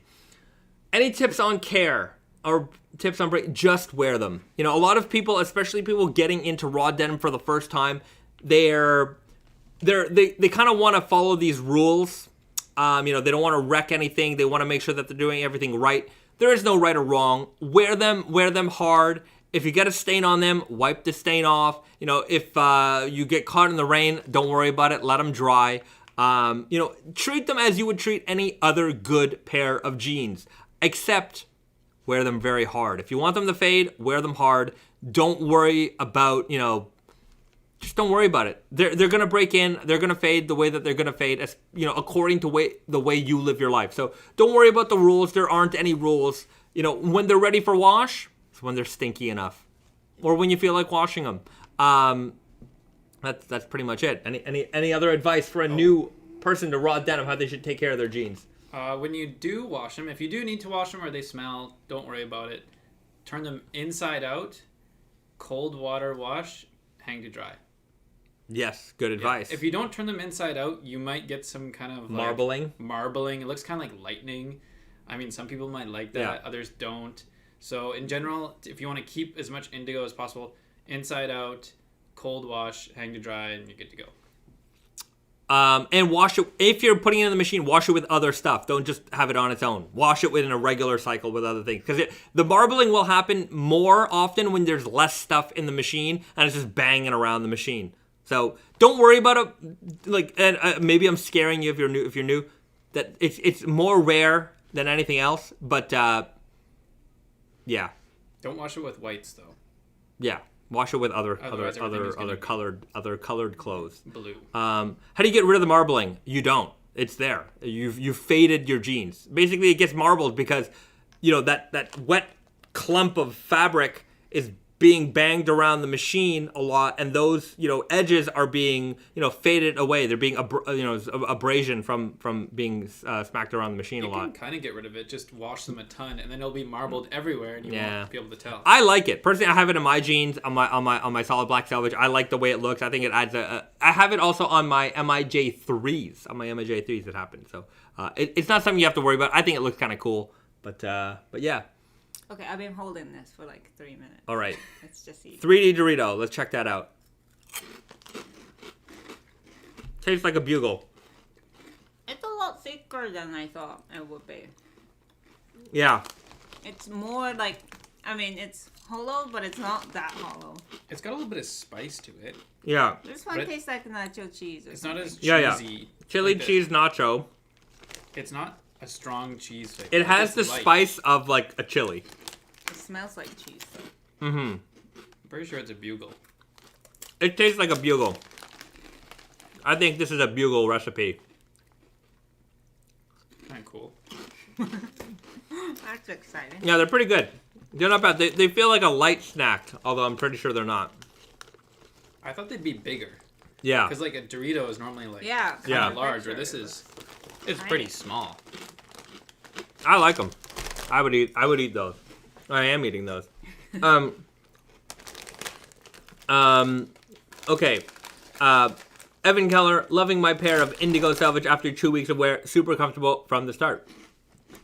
Any tips on care or tips on break? Just wear them. You know, a lot of people, especially people getting into raw denim for the first time, they kind of want to follow these rules. You know, they don't want to wreck anything. They want to make sure that they're doing everything right. There is no right or wrong. Wear them hard. If you get a stain on them, wipe the stain off. You know, if you get caught in the rain, don't worry about it. Let them dry. You know, treat them as you would treat any other good pair of jeans, except wear them very hard. If you want them to fade, wear them hard. Don't worry about, you know, just don't worry about it. They're going to break in. They're going to fade the way that they're going to fade, as, you know, according to the way you live your life. So don't worry about the rules. There aren't any rules. You know, when they're ready for wash, it's when they're stinky enough, or when you feel like washing them. That's pretty much it. Any other advice for a new person to raw denim, how they should take care of their jeans? When you do wash them, if you do need to wash them or they smell, don't worry about it. Turn them inside out, cold water wash, hang to dry. Yes, good advice. If you don't turn them inside out, you might get some kind of marbling. It looks kind of like lightning. I mean, some people might like that, others don't. So in general, if you want to keep as much indigo as possible, inside out, cold wash, hang to dry, and you're good to go. And wash it, if you're putting it in the machine, wash it with other stuff. Don't just have it on its own. Wash it within a regular cycle with other things. Because the marbling will happen more often when there's less stuff in the machine and it's just banging around the machine. So don't worry about it. Like, and maybe I'm scaring you if you're new. That it's more rare than anything else. But yeah. Don't wash it with whites though. Yeah. Wash it with other colored clothes. Blue. How do you get rid of the marbling? You don't. It's there. You've faded your jeans. Basically, it gets marbled because, you know, that wet clump of fabric is being banged around the machine a lot, and those, you know, edges are being, you know, faded away. They're being abrasion from being smacked around the machine a lot. You can kind of get rid of it. Just wash them a ton, and then it'll be marbled everywhere, and you won't be able to tell. I like it personally. I have it in my jeans on my solid black Selvedge. I like the way it looks. I think it adds I have it also on my MIJ3s. On my MIJ3s, it happened. So it's not something you have to worry about. I think it looks kind of cool, but yeah. Okay, I've been holding this for like 3 minutes. All right. Let's just eat. 3D Dorito. Let's check that out. Tastes like a bugle. It's a lot thicker than I thought it would be. Yeah. It's more like, I mean, it's hollow, but it's not that hollow. It's got a little bit of spice to it. Yeah. This one tastes like nacho cheese or It's something. not as cheesy. Yeah. Chili cheese nacho. It's not a strong cheese flavor. It has the spice of like a chili. It smells like cheese though. Mm-hmm. I'm pretty sure it's a bugle. It tastes like a bugle. I think this is a bugle recipe. Kind of cool. That's exciting. Yeah, they're pretty good. They're not bad. They feel like a light snack, although I'm pretty sure they're not. I thought they'd be bigger. Yeah. Because like a Dorito is normally like Yeah. large, or this is pretty small. I like them. I would eat those. I am eating those. Okay. Evan Keller, loving my pair of Indigo Selvedge after 2 weeks of wear. Super comfortable from the start.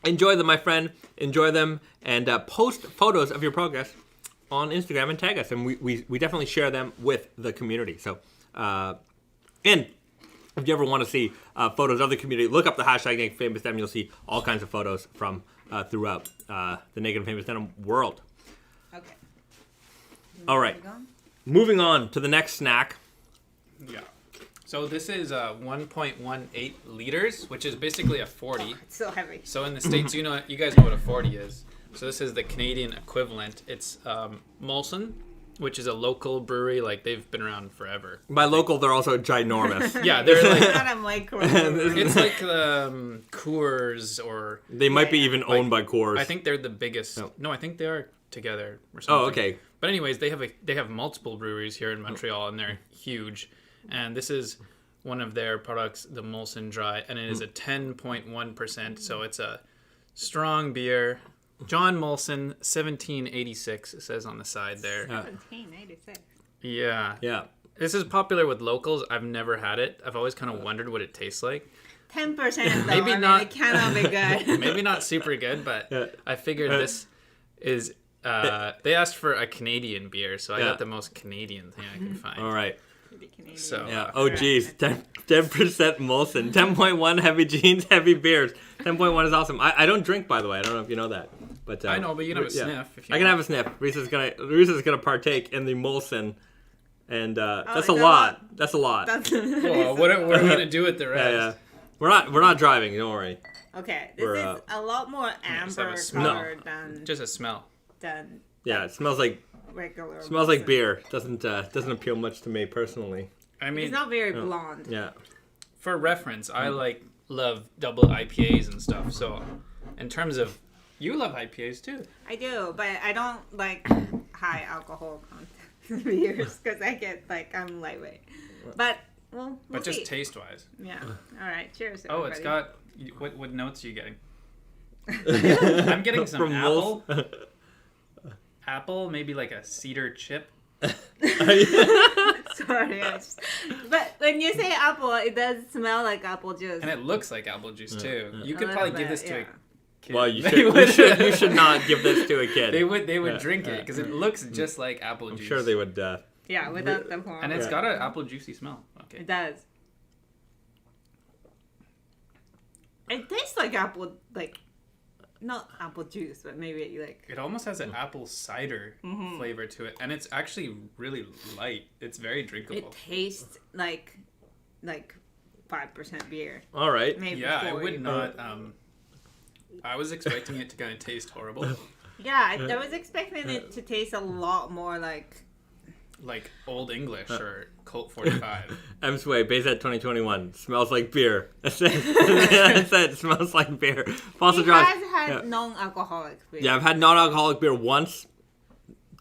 Enjoy them, my friend. Enjoy them. And post photos of your progress on Instagram and tag us. And we definitely share them with the community. So, and if you ever want to see photos of the community, look up the hashtag Naked Famous Denim. You'll see all kinds of photos from throughout the Naked Famous Denim world. Okay. All right. Moving on to the next snack. Yeah. So this is 1.18 liters, which is basically a 40. Oh, it's so heavy. So in the States, you guys know what a 40 is. So this is the Canadian equivalent. It's Molson, which is a local brewery. Like they've been around forever. By local, they're also ginormous. Yeah, they're like Not a micro. it's like Coors or They might be even owned by Coors. I think they're the biggest. Oh. No, I think they are together or something. Oh, okay. But anyways, they have multiple breweries here in Montreal, and they're huge. And this is one of their products, the Molson Dry, and it is a 10.1%. So it's a strong beer. John Molson, 1786. It says on the side there. 1786. Yeah. Yeah. This is popular with locals. I've never had it. I've always kind of wondered what it tastes like. 10% though. Maybe I mean, not- it cannot be good. Maybe not super good, but Yeah. I figured this is. They asked for a Canadian beer, so I Yeah. got the most Canadian thing I could find. All right. Pretty Canadian. So Yeah. Oh, geez. 10% Molson. 10.1 heavy jeans, heavy beers. 10.1 is awesome. I don't drink, by the way. I don't know if you know that. But I know, but you can have a sniff if you I can want. have a sniff. Risa's gonna partake in the Molson, and that's is a that lot. That's a lot. That's Well, what are we gonna do with the rest? Yeah. We're not driving. Don't worry. Okay, this We're, is a lot more just have amber a smell. color than Just a smell. Yeah, it smells like regular. like Molson. beer. Doesn't appeal much to me personally. I mean, It's not very blonde. Yeah. for reference, I love double IPAs and stuff. So, in terms of, you love IPAs too. I do, but I don't like high alcohol content beers because I get I'm lightweight. But we'll But just see. taste wise. Yeah. All right. Cheers. Oh, it's everybody. got. What notes are you getting? I'm getting some From apple. Apple, maybe like a cedar chip. Sorry. But when you say apple, it does smell like apple juice. And it looks like apple juice too. You A could little probably give bit, this to a yeah. kid. Well, you They should not give this to a kid. They would Yeah, drink it because it looks just like apple I'm juice. sure they would. Yeah, without the horn. And it's Yeah. got an apple juicy smell. Okay. It does. It tastes like apple, not apple juice, but maybe It almost has an apple cider flavor to it, and it's actually really light. It's very drinkable. it tastes like 5% beer. All right. Maybe Yeah, I 4 would even. not. I was expecting it to kind of taste horrible, Yeah, I was expecting it to taste a lot more like. like Old English or Colt 45. M Sway, Bayset 2021. Smells like beer. That's it. Smells like beer. Fossil He John. has had Yeah. non-alcoholic beer. Yeah, I've had non-alcoholic beer once.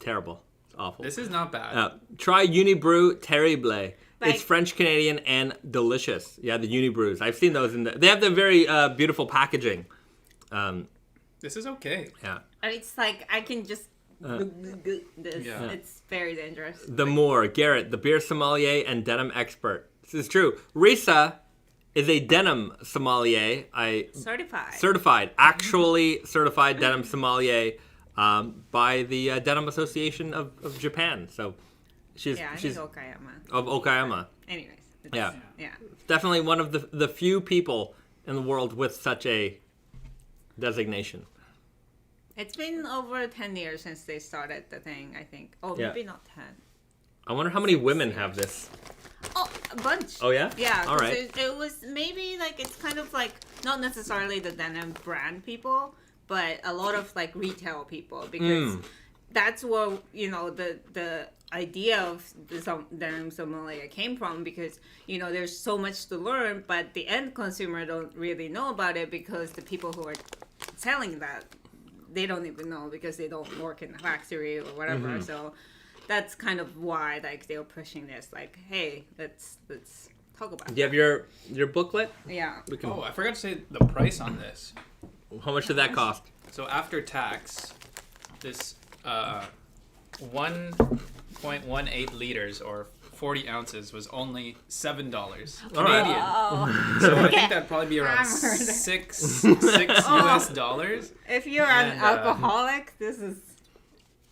Terrible. It's awful. This is not bad. Try Unibrew Terrible. Like- It's French Canadian and delicious. Yeah, the Unibrews. I've seen those they have the very beautiful packaging. This is okay. Yeah. And it's I can just. This. Yeah. It's very dangerous. The Moore, Garrett, the beer sommelier and denim expert. This is true. Risa is a denim sommelier. Certified. Actually certified denim sommelier by the Denim Association of Japan. So she's Yeah, I she's think Okayama. of Okayama. Anyways. Yeah. Yeah. Definitely one of the few people in the world with such a designation. It's been over 10 years since they started the thing, I think. Oh, Yeah. maybe not 10. I wonder how many women have this. Oh, a bunch. Oh yeah? Yeah. All 'cause right. It was maybe it's kind of not necessarily the denim brand people, but a lot of retail people because that's where the idea of the denim sommelier came from because there's so much to learn, but the end consumer don't really know about it because the people who are selling that they don't even know because they don't work in the factory or whatever. So that's kind of why they're pushing this. Hey, let's talk about. Do you have your booklet? Yeah. We can, Oh, I forgot to say the price on this. How much did that cost? So after tax, this 1.18 liters or 40 ounces was only $7 All right. Canadian. Oh. So I think that'd probably be around Hammered. six US dollars. If you're And, an alcoholic, this is.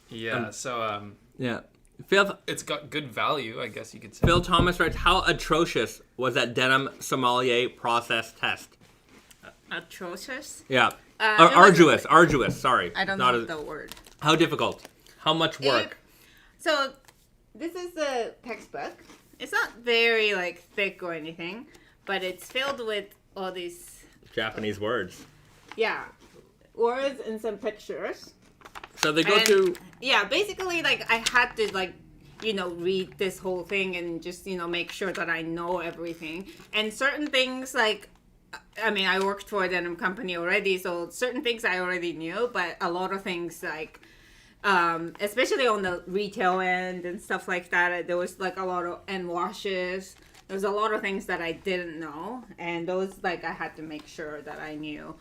Yeah. So Yeah. Phil it's got good value, I guess you could say. Thomas writes, how atrocious was that denim sommelier process test? Atrocious? Yeah. it was- Arduous, sorry. I don't Not know as- the word. How difficult? How much work? So, this is the textbook. It's not very thick or anything, but it's filled with all these Japanese words. words and some pictures. So they go And, through. Yeah, basically, like, I had to, like, read this whole thing and just, make sure that I know everything. And certain things, like, I mean, I worked for a denim company already, so certain things I already knew, but a lot of things, like, especially on the retail end and stuff like that, there was, like, a lot of end washes. There was a lot of things that I didn't know, and those, like, I had to make sure that I knew.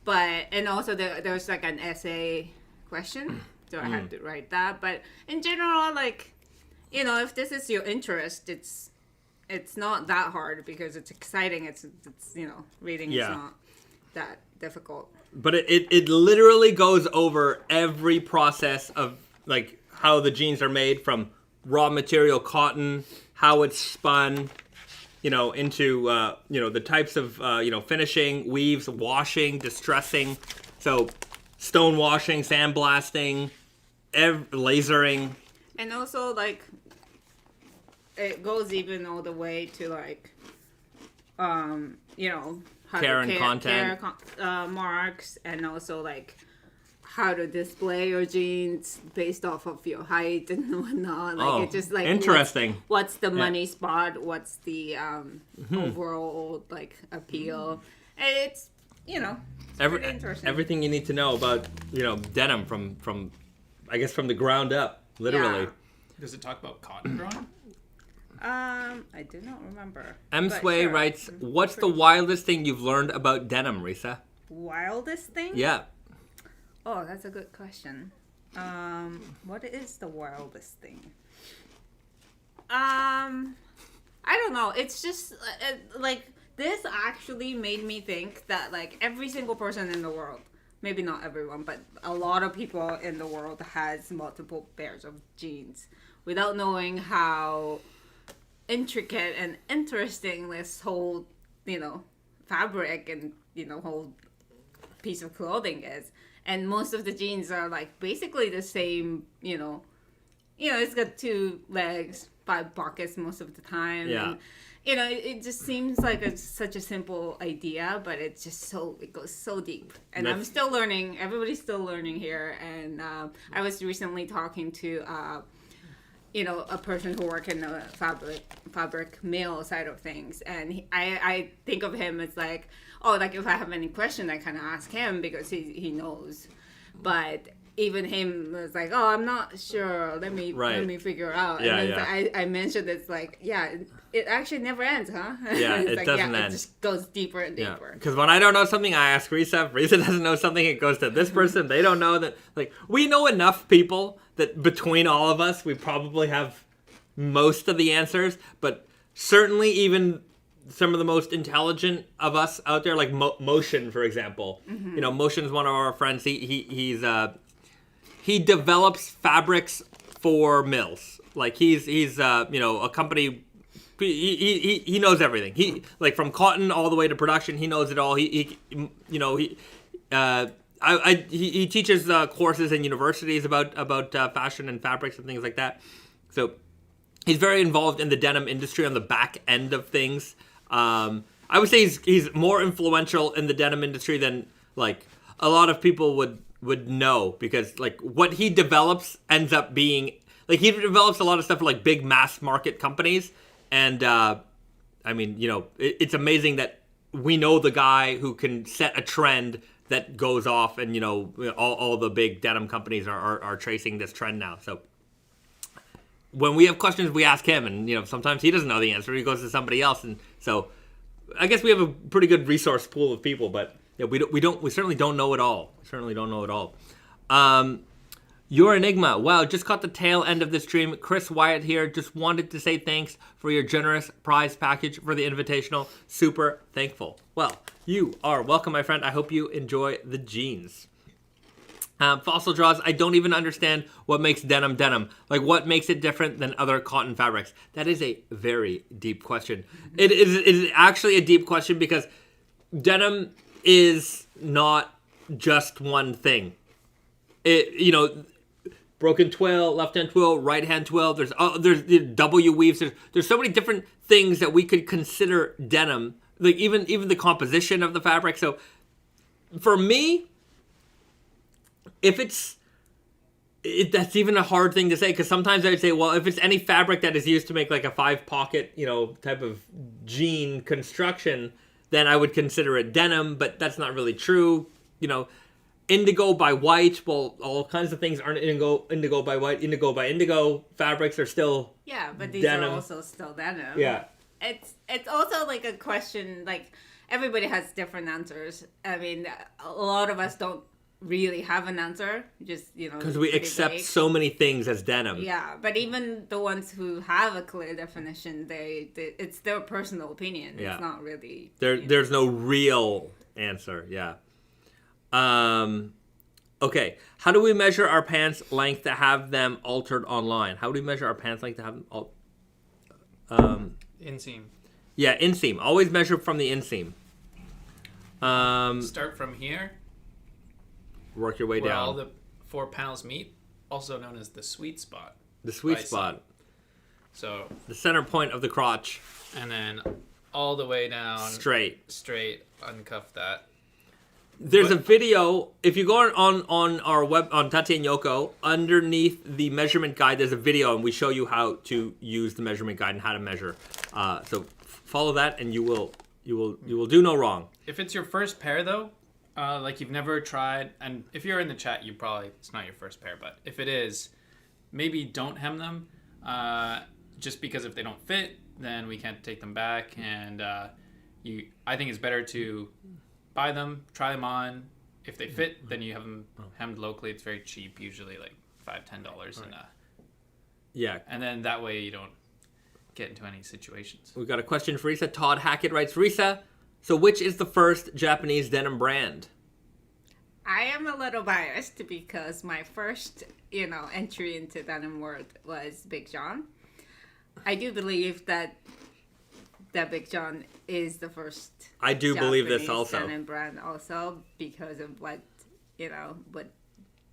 But, and also there was, like, an essay question, so I had to write that. But in general, like, if this is your interest, it's not that hard because it's exciting. It's reading is not that difficult. But it literally goes over every process of, like, how the jeans are made from raw material cotton, how it's spun, into, the types of, finishing, weaves, washing, distressing. So stone washing, sandblasting, lasering. And also, like, it goes even all the way to, like, how Care and content. Marks, and also, like, how to display your jeans based off of your height and whatnot. Like, it's just, like, interesting. What's the money spot? What's the overall, like, appeal? And it's, pretty interesting. Everything you need to know about, denim from I guess from the ground up, literally. Yeah. Does it talk about cotton drawing? I do not remember. M. Sway writes, what's the wildest thing you've learned about denim, Risa? Wildest thing? Yeah. Oh, that's a good question. What is the wildest thing? I don't know. It's just like this actually made me think that, like, every single person in the world, maybe not everyone, but a lot of people in the world has multiple pairs of jeans without knowing how intricate and interesting this whole, fabric and, whole piece of clothing is. And most of the jeans are, like, basically the same, it's got 2 legs, 5 pockets most of the time. Yeah. And, it just seems like it's such a simple idea, but it's just it goes so deep. And I'm still learning. Everybody's still learning here. And I was recently talking to, a person who works in the fabric mill side of things. And I think of him as like, like if I have any question, I kind of ask him because he knows. But even him was like, I'm not sure. Let me figure out. Yeah, and then I mentioned it's like, it actually never ends, huh? Yeah, it's it like, doesn't end. It just goes deeper and deeper. Because when I don't know something, I ask Risa. If Risa doesn't know something, it goes to this person. They don't know that. Like, we know enough people that between all of us, we probably have most of the answers. But certainly even some of the most intelligent of us out there, like Motion, for example. Mm-hmm. Motion's one of our friends. He develops fabrics for mills. Like he's a company. He knows everything. He, like, from cotton all the way to production. He knows it all. He teaches courses in universities about fashion and fabrics and things like that. So he's very involved in the denim industry on the back end of things. I would say he's more influential in the denim industry than, like, a lot of people would know, because, like, what he develops ends up being, like, he develops a lot of stuff for, like, big mass market companies. And, I mean, it's amazing that we know the guy who can set a trend that goes off, and, all the big denim companies are tracing this trend now. So when we have questions, we ask him, and, sometimes he doesn't know the answer. He goes to somebody else. And so I guess we have a pretty good resource pool of people, but we certainly don't know it all. Your Enigma. Wow, just caught the tail end of the stream. Chris Wyatt here. Just wanted to say thanks for your generous prize package for the Invitational. Super thankful. Well, you are welcome, my friend. I hope you enjoy the jeans. Fossil Draws. I don't even understand what makes denim denim. Like, what makes it different than other cotton fabrics? That is a very deep question. It is actually a deep question because denim is not just one thing. Broken twill, left-hand twill, right-hand twill. There's W weaves. There's so many different things that we could consider denim. Like even the composition of the fabric. So for me, if it's That's even a hard thing to say, because sometimes I would say, well, if it's any fabric that is used to make like a 5-pocket, type of jean construction, then I would consider it denim, but that's not really true. Indigo by white, well, all kinds of things aren't indigo by white, indigo by indigo. Fabrics are still but these denim. are also still denim. Yeah. It's also like a question, like everybody has different answers. I mean, a lot of us don't really have an answer, just because we accept so many things as denim. Yeah, but even the ones who have a clear definition, they it's their personal opinion. Yeah. It's not really there's no real answer. Yeah. Okay, how do we measure our pants length to have them altered online? How do we measure our pants length to have them Inseam. Yeah, inseam. Always measure from the inseam. Start from here. Work your way where down. all the 4 panels meet, also known as the sweet spot. The sweet spot. So the center point of the crotch. And then all the way down. Straight, uncuff that. There's a video. If you go on our web on Tate and Yoko, underneath the measurement guide, there's a video, and we show you how to use the measurement guide and how to measure. So follow that, and you will do no wrong. If it's your first pair, though, like you've never tried, and if you're in the chat, it's not your first pair. But if it is, maybe don't hem them, just because if they don't fit, then we can't take them back. And I think it's better to buy them, try them on. If they fit, then you have them hemmed locally. It's very cheap, usually like $5-10. Yeah. And then that way you don't get into any situations. We've got a question for Risa. Todd Hackett writes, Risa, so which is the first Japanese denim brand? I am a little biased because my first, entry into denim world was Big John. I do believe that Big John is the first. I do believe this also. Denim brand also because of what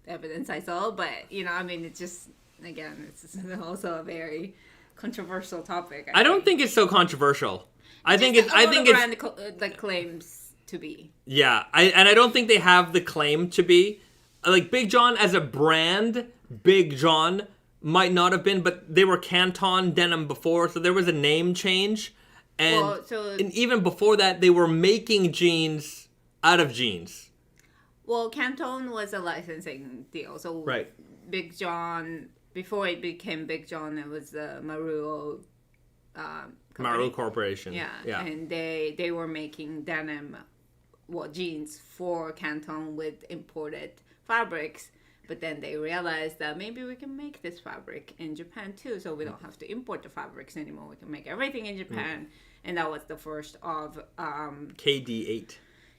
evidence I saw. But it's just it's also a very controversial topic. I don't think it's so controversial. I think it's brand that claims to be. Yeah, I don't think they have the claim to be. Like Big John as a brand, Big John might not have been, but they were Canton Denim before, so there was a name change. And even before that, they were making jeans out of jeans. Well, Canton was a licensing deal. So right. Big John, before it became Big John, it was the Maruo Maru Corporation. Yeah. And they were making denim, jeans for Canton with imported fabrics. But then they realized that maybe we can make this fabric in Japan too, so we don't have to import the fabrics anymore. We can make everything in Japan. And that was the first of KD8.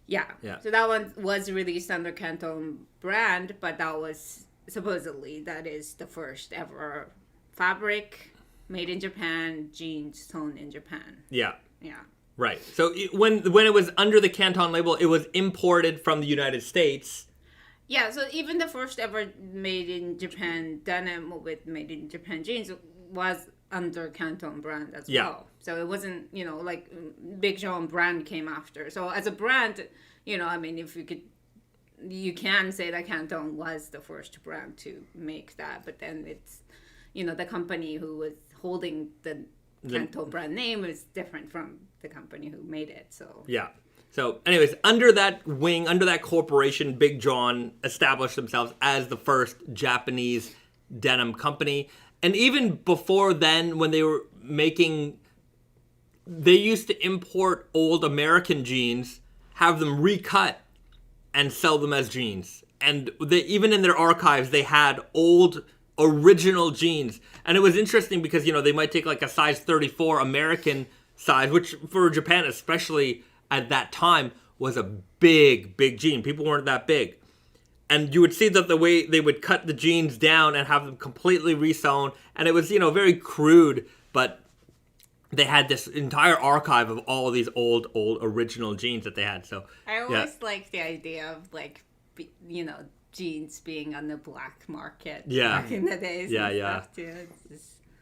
Yeah. So that one was released under Canton brand, but that was supposedly that is the first ever fabric made in Japan, jeans sewn in Japan. Yeah. Yeah. Right. So when it was under the Canton label, it was imported from the United States. Yeah, so even the first ever made in Japan denim with made in Japan jeans was under Canton brand as well. So it wasn't, like Big John brand came after. So as a brand, if you can say that Canton was the first brand to make that, but then it's, the company who was holding the Canton brand name is different from the company who made it. So yeah. So anyways, under that wing, under that corporation, Big John established themselves as the first Japanese denim company. And even before then, when they were making, they used to import old American jeans, have them recut, and sell them as jeans. And even in their archives, they had old original jeans. And it was interesting because, they might take like a size 34 American size, which for Japan especially at that time was a big jean. People weren't that big. And you would see that the way they would cut the jeans down and have them completely resewn. And it was, very crude, but they had this entire archive of all of these old original jeans that they had. So I always liked the idea of jeans being on the black market back in the days. Stuff too.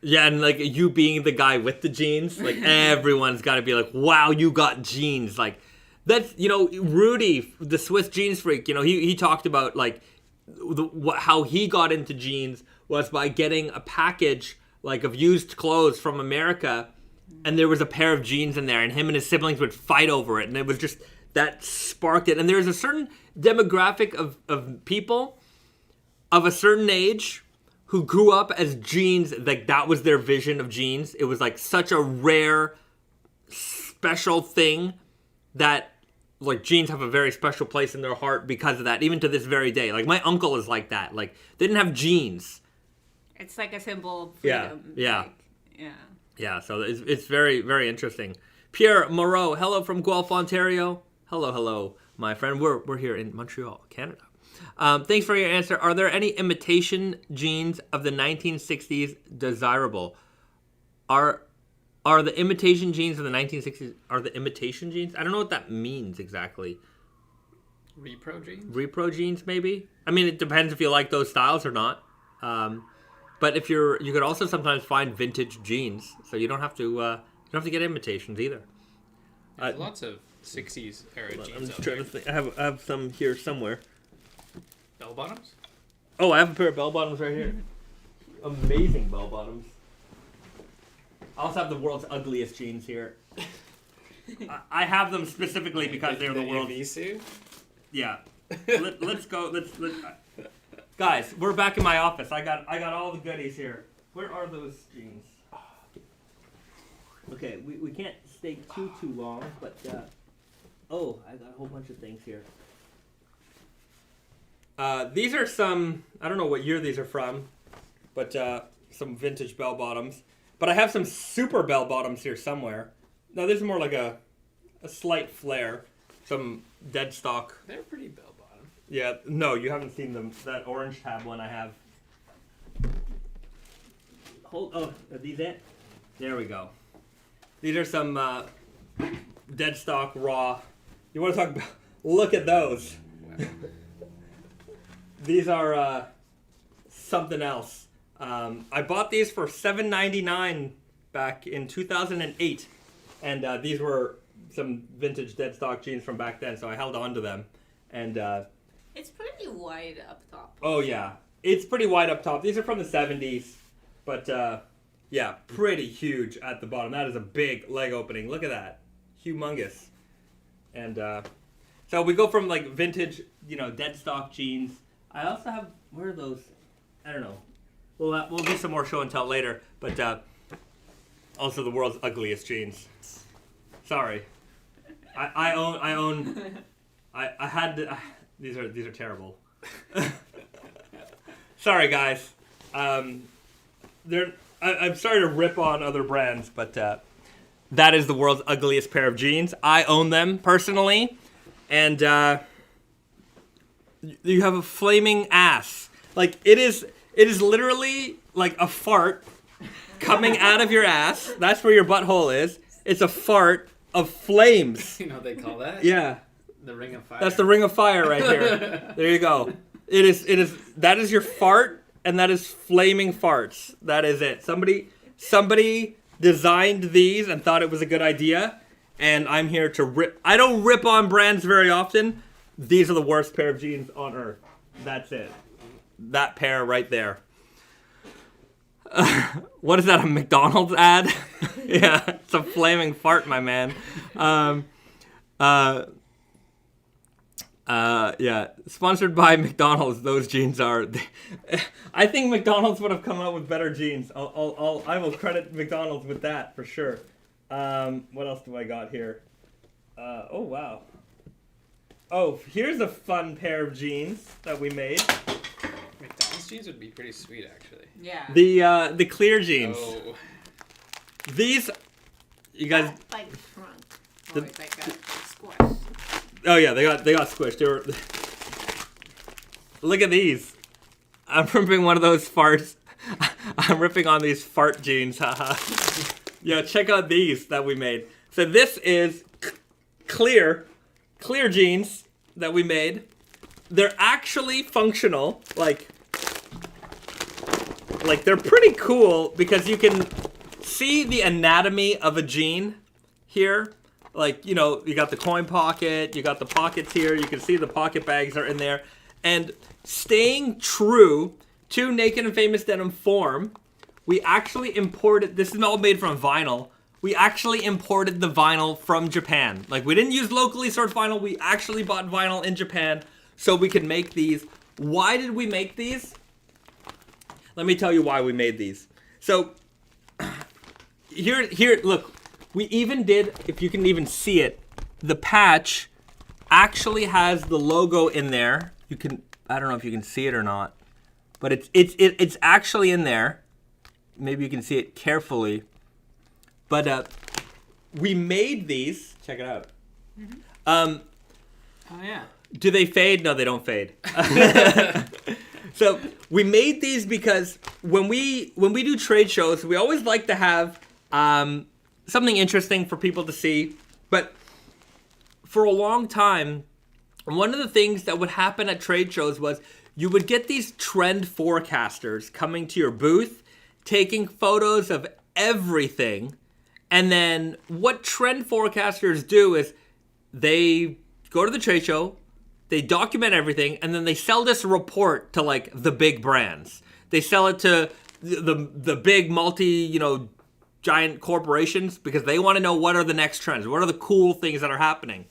Yeah, and like you being the guy with the jeans, like everyone's got to be like, wow, you got jeans. Like that's, Rudy, the Swiss jeans freak, he talked about like how he got into jeans was by getting a package like of used clothes from America, and there was a pair of jeans in there, and him and his siblings would fight over it, and it was just that sparked it. And there's a certain demographic of people of a certain age who grew up as jeans, like that was their vision of jeans. It was like such a rare, special thing that like jeans have a very special place in their heart because of that, even to this very day. Like my uncle is like that. Like they didn't have jeans. It's like a symbol of Yeah, freedom. yeah. Like, yeah. Yeah, so it's very, very interesting. Pierre Moreau, hello from Guelph, Ontario. Hello, my friend. We're here in Montreal, Canada. Thanks for your answer. Are there any imitation jeans of the 1960s desirable? Are the imitation jeans of the 1960s, are the imitation jeans? I don't know what that means exactly. Repro jeans? Repro jeans, maybe? I mean, it depends if you like those styles or not. But if you could also sometimes find vintage jeans, so you don't have to get imitations either. There's lots of 60s era jeans. I'm just out trying there. to think. I have some here somewhere. Bell bottoms? Oh, I have a pair of bell bottoms right here. Amazing bell bottoms. I also have the world's ugliest jeans here. I have them specifically because they're the world's. Visu? Yeah. Let's go. Let's. Guys, we're back in my office. I got all the goodies here. Where are those jeans? Okay, we can't stay too long, but I got a whole bunch of things here. These are some, I don't know what year these are from, but some vintage bell bottoms. But I have some super bell bottoms here somewhere. No, this is more like a slight flare. Some dead stock. They're pretty bell bottom. Yeah, no, you haven't seen them. That orange tab one I have. Are these it? There we go. These are some dead stock raw. You want to talk about? Look at those. These are something else. I bought these for $7.99 back in 2008, and these were some vintage dead stock jeans from back then. So I held on to them, and It's pretty wide up top. oh yeah, it's pretty wide up top. These are from the 70s, but yeah, pretty huge at the bottom. That is a big leg opening. Look at that, humongous. And so we go from like vintage, dead stock jeans. I also have, where are those? I don't know. We'll do some more show and tell later, but also the world's ugliest jeans. Sorry, I had to, these are terrible. Sorry guys, I'm sorry to rip on other brands, but that is the world's ugliest pair of jeans. I own them personally, and you have a flaming ass. Like it is literally like a fart coming out of your ass. That's where your butthole is. It's a fart of flames. You know what they call that? Yeah. The ring of fire. That's the ring of fire right there. There you go. That is your fart, and that is flaming farts. That is it. Somebody designed these and thought it was a good idea, and I'm here to rip. I don't rip on brands very often. These are the worst pair of jeans on earth. That's it. That pair right there. What is that, a McDonald's ad? Yeah, it's a flaming fart, my man. Yeah, sponsored by McDonald's. Those jeans are. I think McDonald's would have come out with better jeans. I will credit McDonald's with that for sure. What else do I got here? Oh wow. Oh, here's a fun pair of jeans that we made. McDonald's jeans would be pretty sweet, actually. Yeah. The clear jeans. Oh. These, you guys. Like shrunk. The- Or it's like a squash. Oh yeah, they got squished. They were. Look at these. I'm ripping one of those farts. I'm ripping on these fart jeans. Haha. Yeah, check out these that we made. So this is clear jeans that we made. They're actually functional. Like they're pretty cool because you can see the anatomy of a jean here. Like, you got the coin pocket, you got the pockets here, you can see the pocket bags are in there. And staying true to Naked and Famous Denim form, we actually imported, this is all made from vinyl. We actually imported the vinyl from Japan. Like, we didn't use locally sourced vinyl. We actually bought vinyl in Japan so we could make these. Why did we make these? Let me tell you why we made these. So, here, look. We even did, if you can even see it, the patch actually has the logo in there. You can, I don't know if you can see it or not, but it's actually in there. Maybe you can see it carefully. But we made these. Check it out. Oh yeah. Do they fade? No, they don't fade. So we made these because when we do trade shows, we always like to have something interesting for people to see. But for a long time, one of the things that would happen at trade shows was you would get these trend forecasters coming to your booth, taking photos of everything. And then what trend forecasters do is they go to the trade show, they document everything, and then they sell this report to like the big brands. They sell it to the big giant corporations because they want to know what are the next trends, what are the cool things that are happening.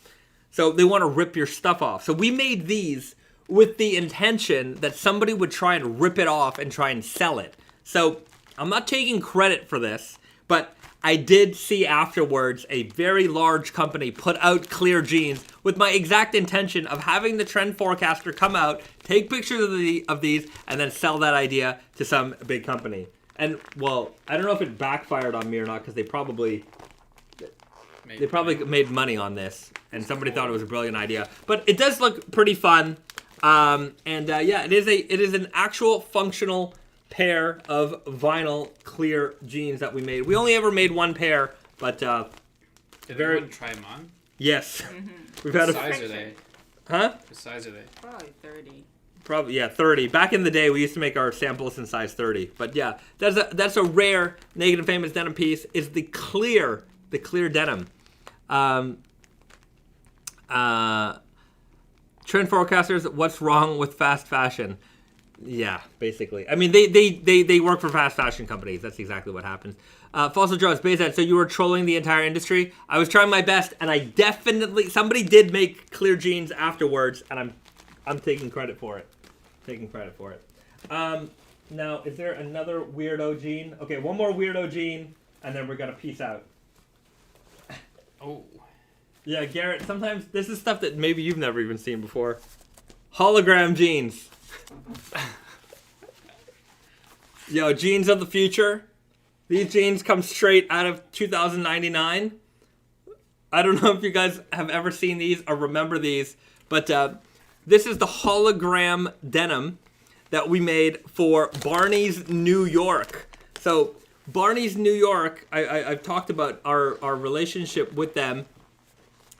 So they want to rip your stuff off. So we made these with the intention that somebody would try and rip it off and try and sell it. So I'm not taking credit for this, but I did see afterwards a very large company put out clear jeans with my exact intention of having the trend forecaster come out, take pictures of these, and then sell that idea to some big company. And, well, I don't know if it backfired on me or not because they probably made money on this, and somebody thought it was a brilliant idea. But it does look pretty fun, it is an actual functional pair of vinyl clear jeans that we made. We only ever made one pair, but Did anyone try them on? Yes. Mm-hmm. We've had What size are they? Huh? What size are they? Probably 30. Probably, yeah, 30. Back in the day, we used to make our samples in size 30. But yeah, that's a rare Naked and Famous Denim piece. Is the clear denim. Trend forecasters, what's wrong with fast fashion? Yeah, basically. I mean, they work for fast fashion companies. That's exactly what happens. Fossil Jaws, Bayzat, so you were trolling the entire industry? I was trying my best, and I definitely, somebody did make clear jeans afterwards, and I'm taking credit for it. Now, is there another weirdo jean? Okay, one more weirdo jean, and then we're gonna peace out. Oh. Yeah, Garrett, sometimes this is stuff that maybe you've never even seen before. Hologram jeans. Yo, jeans of the future. These jeans come straight out of 2099. I don't know if you guys have ever seen these or remember these, but this is the hologram denim that we made for Barney's New York. So Barney's New York, I've talked about our relationship with them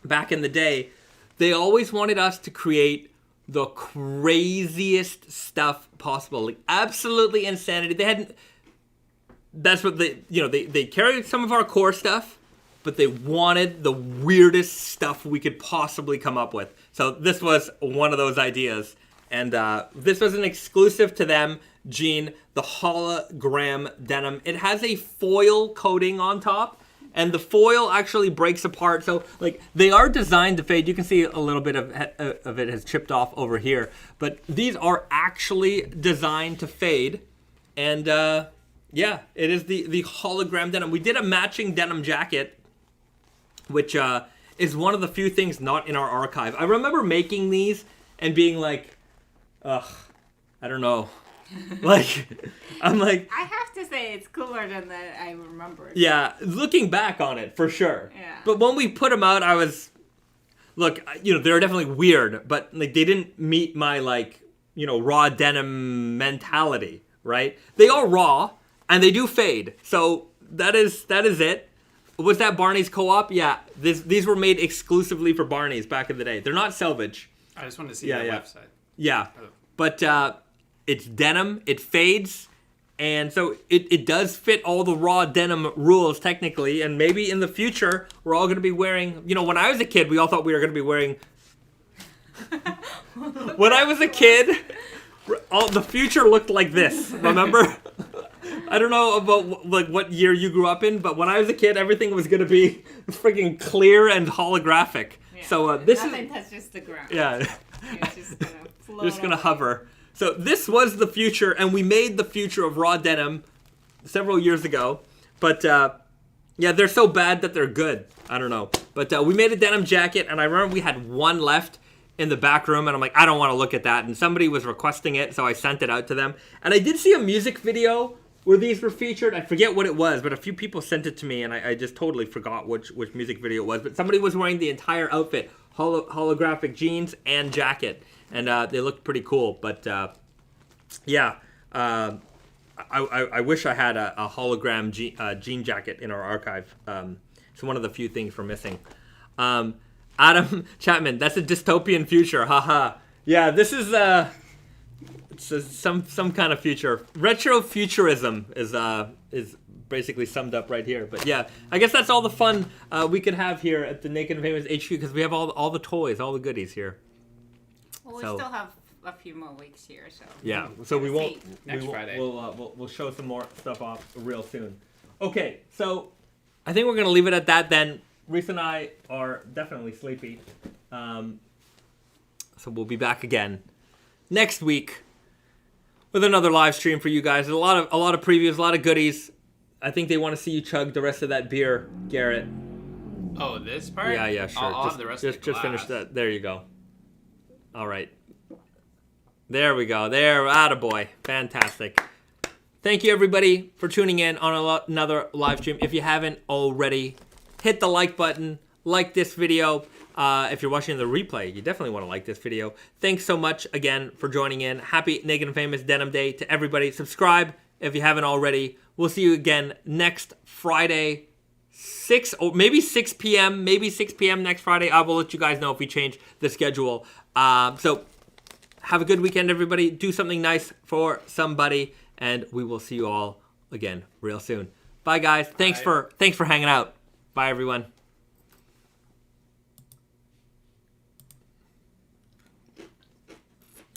back in the day. They always wanted us to create the craziest stuff possible, like absolutely insanity. They hadn't. That's what they carried some of our core stuff, but they wanted the weirdest stuff we could possibly come up with. So this was one of those ideas, and this was an exclusive to them jean, the hologram denim. It has a foil coating on top, and the foil actually breaks apart. So, like, they are designed to fade. You can see a little bit of it has chipped off over here. But these are actually designed to fade. And, yeah, it is the hologram denim. We did a matching denim jacket, which is one of the few things not in our archive. I remember making these and being like, ugh, I don't know. Like, I'm like, I have to say it's cooler than that I remember. yeah, looking back on it, for sure. Yeah. But when we put them out, I was, look, they're definitely weird, but like they didn't meet my raw denim mentality, right? They are raw and they do fade. So that is it. Was that Barney's Co-op? Yeah. These were made exclusively for Barney's back in the day. They're not Selvedge. I just wanted to see their website. Yeah. Oh. But it's denim, it fades, and so it does fit all the raw denim rules technically, and maybe in the future we're all going to be wearing, when I was a kid we all thought we were going to be wearing When I was a kid, the future looked like this. Remember? I don't know about like what year you grew up in, but when I was a kid, everything was gonna be freaking clear and holographic. Yeah. So this Nothing touches the ground. yeah, It's just gonna float just gonna away. hover. So this was the future, and we made the future of raw denim several years ago. But yeah, they're so bad that they're good. I don't know. But we made a denim jacket, and I remember we had one left in the back room, and I'm like, I don't want to look at that. And somebody was requesting it, so I sent it out to them. And I did see a music video where these were featured. I forget what it was, but a few people sent it to me, and I just totally forgot which music video it was. But somebody was wearing the entire outfit, holographic jeans and jacket, and they looked pretty cool. But yeah, I wish I had a hologram jean jacket in our archive. It's one of the few things we're missing. Adam Chapman, that's a dystopian future. Haha. Yeah, this is some kind of future. Retrofuturism is basically summed up right here. But yeah, I guess that's all the fun we could have here at the Naked and Famous HQ because we have all the toys, all the goodies here. Well, we So- still have a few more weeks here, so. Yeah, so we won't. Next Friday. We'll show some more stuff off real soon. Okay, so I think we're gonna leave it at that then. Reese and I are definitely sleepy, so we'll be back again next week with another live stream for you guys. There's a lot of previews, a lot of goodies. I think they want to see you chug the rest of that beer, Garrett. Oh, this part? Yeah, sure. I'll have the rest of the just finish glass. that. There you go. All right. There we go. There, attaboy. Fantastic. Thank you, everybody, for tuning in on another live stream. If you haven't already, hit the like button. Like this video. If you're watching the replay, you definitely want to like this video. Thanks so much again for joining in. Happy Naked and Famous Denim Day to everybody. Subscribe if you haven't already. We'll see you again next Friday, 6 p.m. Maybe 6 p.m. next Friday. I will let you guys know if we change the schedule. So have a good weekend, everybody. Do something nice for somebody, and we will see you all again real soon. Bye, guys. Thanks for hanging out. Bye, everyone.